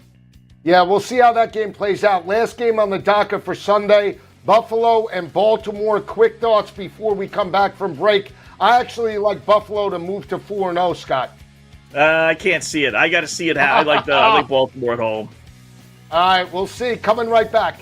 Yeah, we'll see how that game plays out. Last game on the docket for Sunday, Buffalo and Baltimore. Quick thoughts before we come back from break. I actually like Buffalo to move to 4-0, Scott. I can't see it. I got to see it. I like Baltimore at home. All right, we'll see. Coming right back.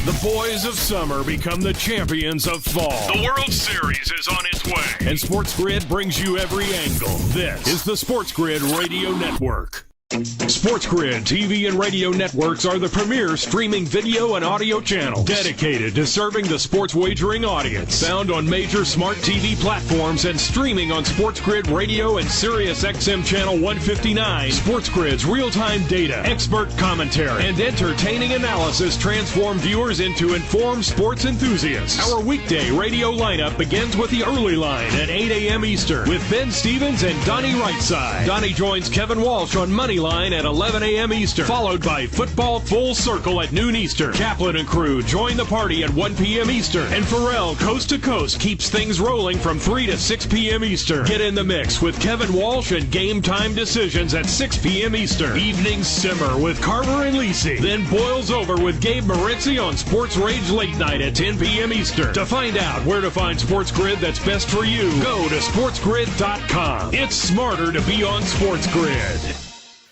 The boys of summer become the champions of fall. The World Series is on its way. And SportsGrid brings you every angle. This is the SportsGrid Radio Network. SportsGrid TV and radio networks are the premier streaming video and audio channels dedicated to serving the sports wagering audience. Found on major smart TV platforms and streaming on SportsGrid Radio and SiriusXM Channel 159. SportsGrid's real-time data, expert commentary, and entertaining analysis transform viewers into informed sports enthusiasts. Our weekday radio lineup begins with the early line at 8 a.m. Eastern with Ben Stevens and Donnie Rightside. Donnie joins Kevin Walsh on Money Line at 11 a.m. Eastern, followed by Football Full Circle at noon Eastern. Kaplan and crew join the party at 1 p.m. Eastern, and Pharrell Coast to Coast keeps things rolling from 3 to 6 p.m. Eastern. Get in the mix with Kevin Walsh and Game Time Decisions at 6 p.m. Eastern. Evenings simmer with Carver and Lisi, then boils over with Gabe Moritzi on Sports Rage Late Night at 10 p.m. Eastern. To find out where to find SportsGrid that's best for you, go to sportsgrid.com. It's smarter to be on SportsGrid.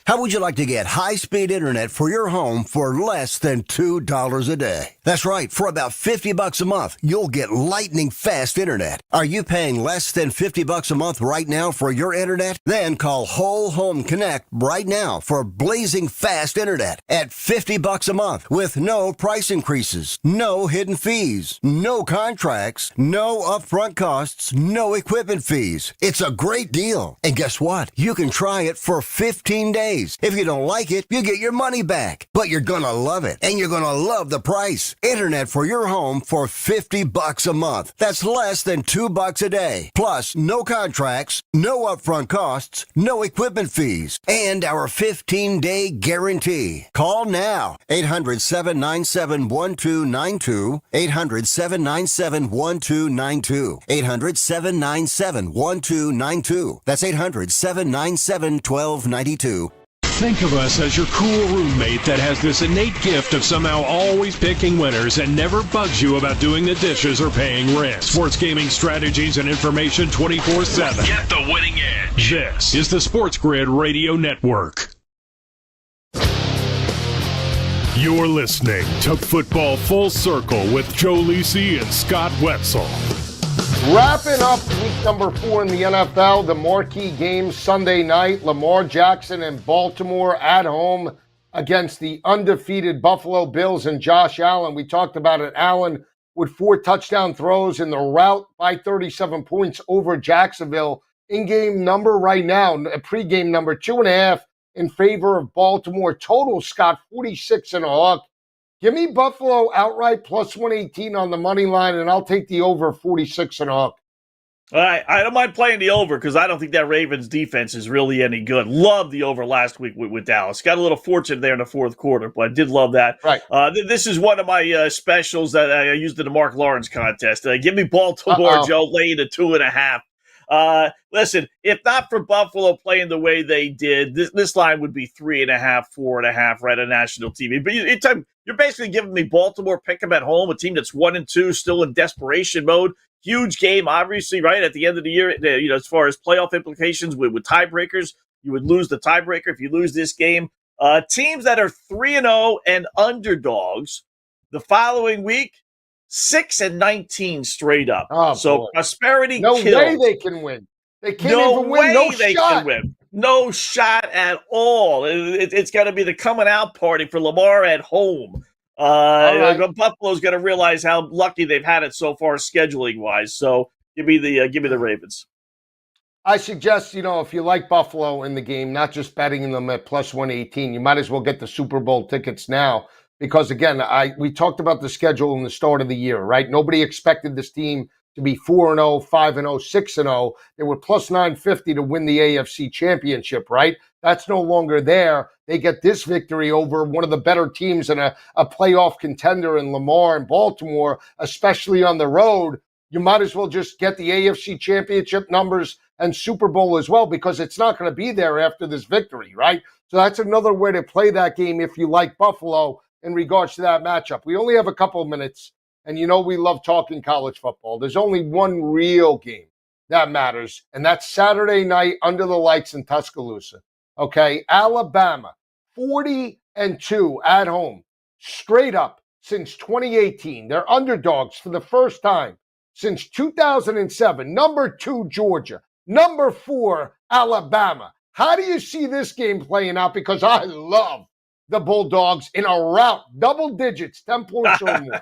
How would you like to get high-speed internet for your home for less than $2 a day? That's right. For about $50 a month, you'll get lightning-fast internet. Are you paying less than $50 a month right now for your internet? Then call Whole Home Connect right now for blazing fast internet at $50 a month with no price increases, no hidden fees, no contracts, no upfront costs, no equipment fees. It's a great deal. And guess what? You can try it for 15 days. If you don't like it, you get your money back. But you're going to love it, and you're going to love the price. Internet for your home for $50 a month. That's less than $2 a day. Plus, no contracts, no upfront costs, no equipment fees, and our 15-day guarantee. Call now. 800-797-1292. 800-797-1292. 800-797-1292. That's 800-797-1292. Think of us as your cool roommate that has this innate gift of somehow always picking winners and never bugs you about doing the dishes or paying rent. Sports gaming strategies and information 24/7. Get the winning edge. This is the SportsGrid Radio Network. You're listening to Football Full Circle with Joe Lisi and Scott Wetzel. Wrapping up week number 4 in the NFL, the marquee game Sunday night, Lamar Jackson and Baltimore at home against the undefeated Buffalo Bills and Josh Allen. We talked about it. Allen with 4 touchdown throws in the rout by 37 points over Jacksonville. In-game number right now, a pregame number 2.5 in favor of Baltimore. Total, Scott, 46.5. Give me Buffalo outright plus 118 on the money line, and I'll take the over 46.5. All right, I don't mind playing the over because I don't think that Ravens defense is really any good. Love the over last week with Dallas. Got a little fortunate there in the fourth quarter, but I did love that. Right. This is one of my specials that I used in the Mark Lawrence contest. Give me Baltimore, Joe, laying the 2.5. Listen, if not for Buffalo playing the way they did, this line would be 3.5, 4.5 right on national TV. But you're basically giving me Baltimore, pick them at home, a team that's 1-2, still in desperation mode. Huge game, obviously, right at the end of the year. As far as playoff implications with tiebreakers, you would lose the tiebreaker if you lose this game. Teams that are 3-0 and underdogs the following week. 6-19 straight up. Oh, so boy. prosperity No kills. way they can win. They can't even win. No they shot. Can win. No shot at all. It's got to be the coming out party for Lamar at home. Right. Buffalo's going to realize how lucky they've had it so far scheduling wise. So give me the Ravens. I suggest, if you like Buffalo in the game, not just betting them at plus 118, you might as well get the Super Bowl tickets now. Because, again, we talked about the schedule in the start of the year, right? Nobody expected this team to be 4-0, 5-0, 6-0. They were plus 950 to win the AFC Championship, right? That's no longer there. They get this victory over one of the better teams and a playoff contender in Lamar and Baltimore, especially on the road. You might as well just get the AFC Championship numbers and Super Bowl as well, because it's not going to be there after this victory, right? So that's another way to play that game if you like Buffalo in regards to that matchup. We only have a couple of minutes, and we love talking college football. There's only one real game that matters, and that's Saturday night under the lights in Tuscaloosa. Okay, Alabama, 40-2 at home, straight up since 2018. They're underdogs for the first time since 2007. Number 2, Georgia. Number 4, Alabama. How do you see this game playing out? Because I love the Bulldogs in a rout, double digits, 10 points or more.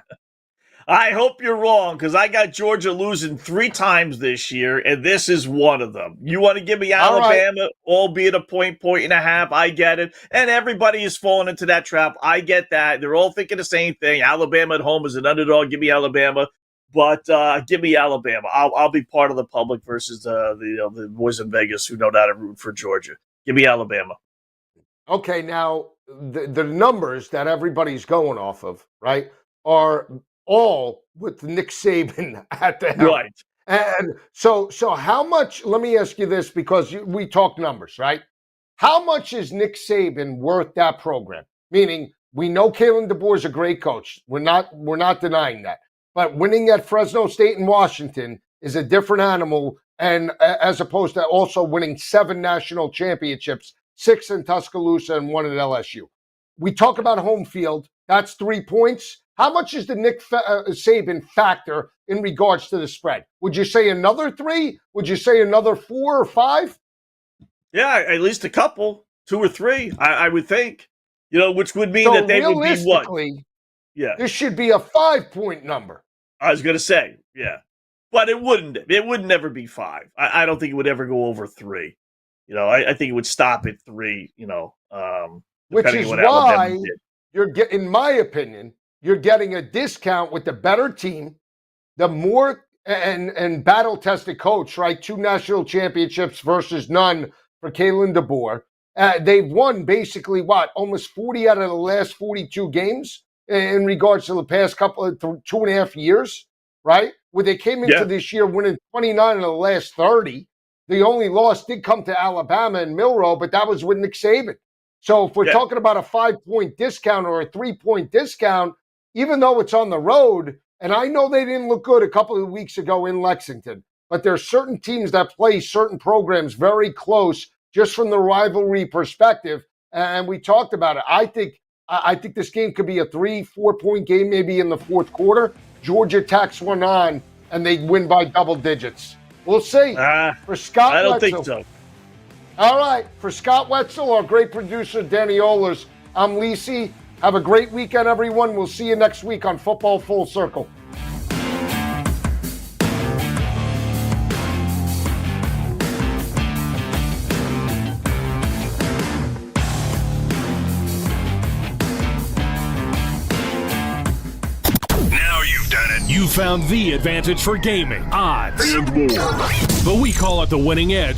I hope you're wrong, because I got Georgia losing 3 times this year, and this is one of them. You want to give me Alabama, albeit a point and a half, I get it. And everybody is falling into that trap. I get that. They're all thinking the same thing. Alabama at home is an underdog. Give me Alabama. But give me Alabama. I'll be part of the public versus the boys in Vegas who know how to root for Georgia. Give me Alabama. Okay, now the numbers that everybody's going off of, right, are all with Nick Saban at the helm. Right. And so how much, let me ask you this, because we talk numbers, right? How much is Nick Saban worth that program? Meaning, we know Kalen DeBoer is a great coach. We're not denying that. But winning at Fresno State and Washington is a different animal, and as opposed to also winning 7 national championships, 6 in Tuscaloosa and 1 at LSU. We talk about home field. That's 3 points. How much is the Nick Saban factor in regards to the spread? Would you say another 3? Would you say another 4 or 5? Yeah, at least a couple, 2 or 3, I would think. Which would mean that they would be what? Yeah. This should be a 5-point number. I was going to say, yeah. But it wouldn't. It would never be 5. I don't think it would ever go over 3. I think it would stop at 3, which is why in my opinion, you're getting a discount with the better team, the more and battle-tested coach, right? 2 national championships versus none for Kalen DeBoer. They've won basically almost 40 out of the last 42 games in regards to the past couple of 2.5 years, right? Where they came into this year winning 29 of the last 30. The only loss did come to Alabama and Milroe, but that was with Nick Saban. So if we're talking about a 5-point discount or a 3-point discount, even though it's on the road, and I know they didn't look good a couple of weeks ago in Lexington, but there are certain teams that play certain programs very close just from the rivalry perspective, and we talked about it. I think this game could be a 3-4 point game maybe in the fourth quarter. Georgia tacks one on, and they win by double digits. We'll see. For Scott I don't Wetzel, think so. All right. For Scott Wetzel, our great producer, Danny Ohlers, I'm Lisi. Have a great weekend, everyone. We'll see you next week on Football Full Circle. You found the advantage for gaming, odds, and more. But we call it the winning edge.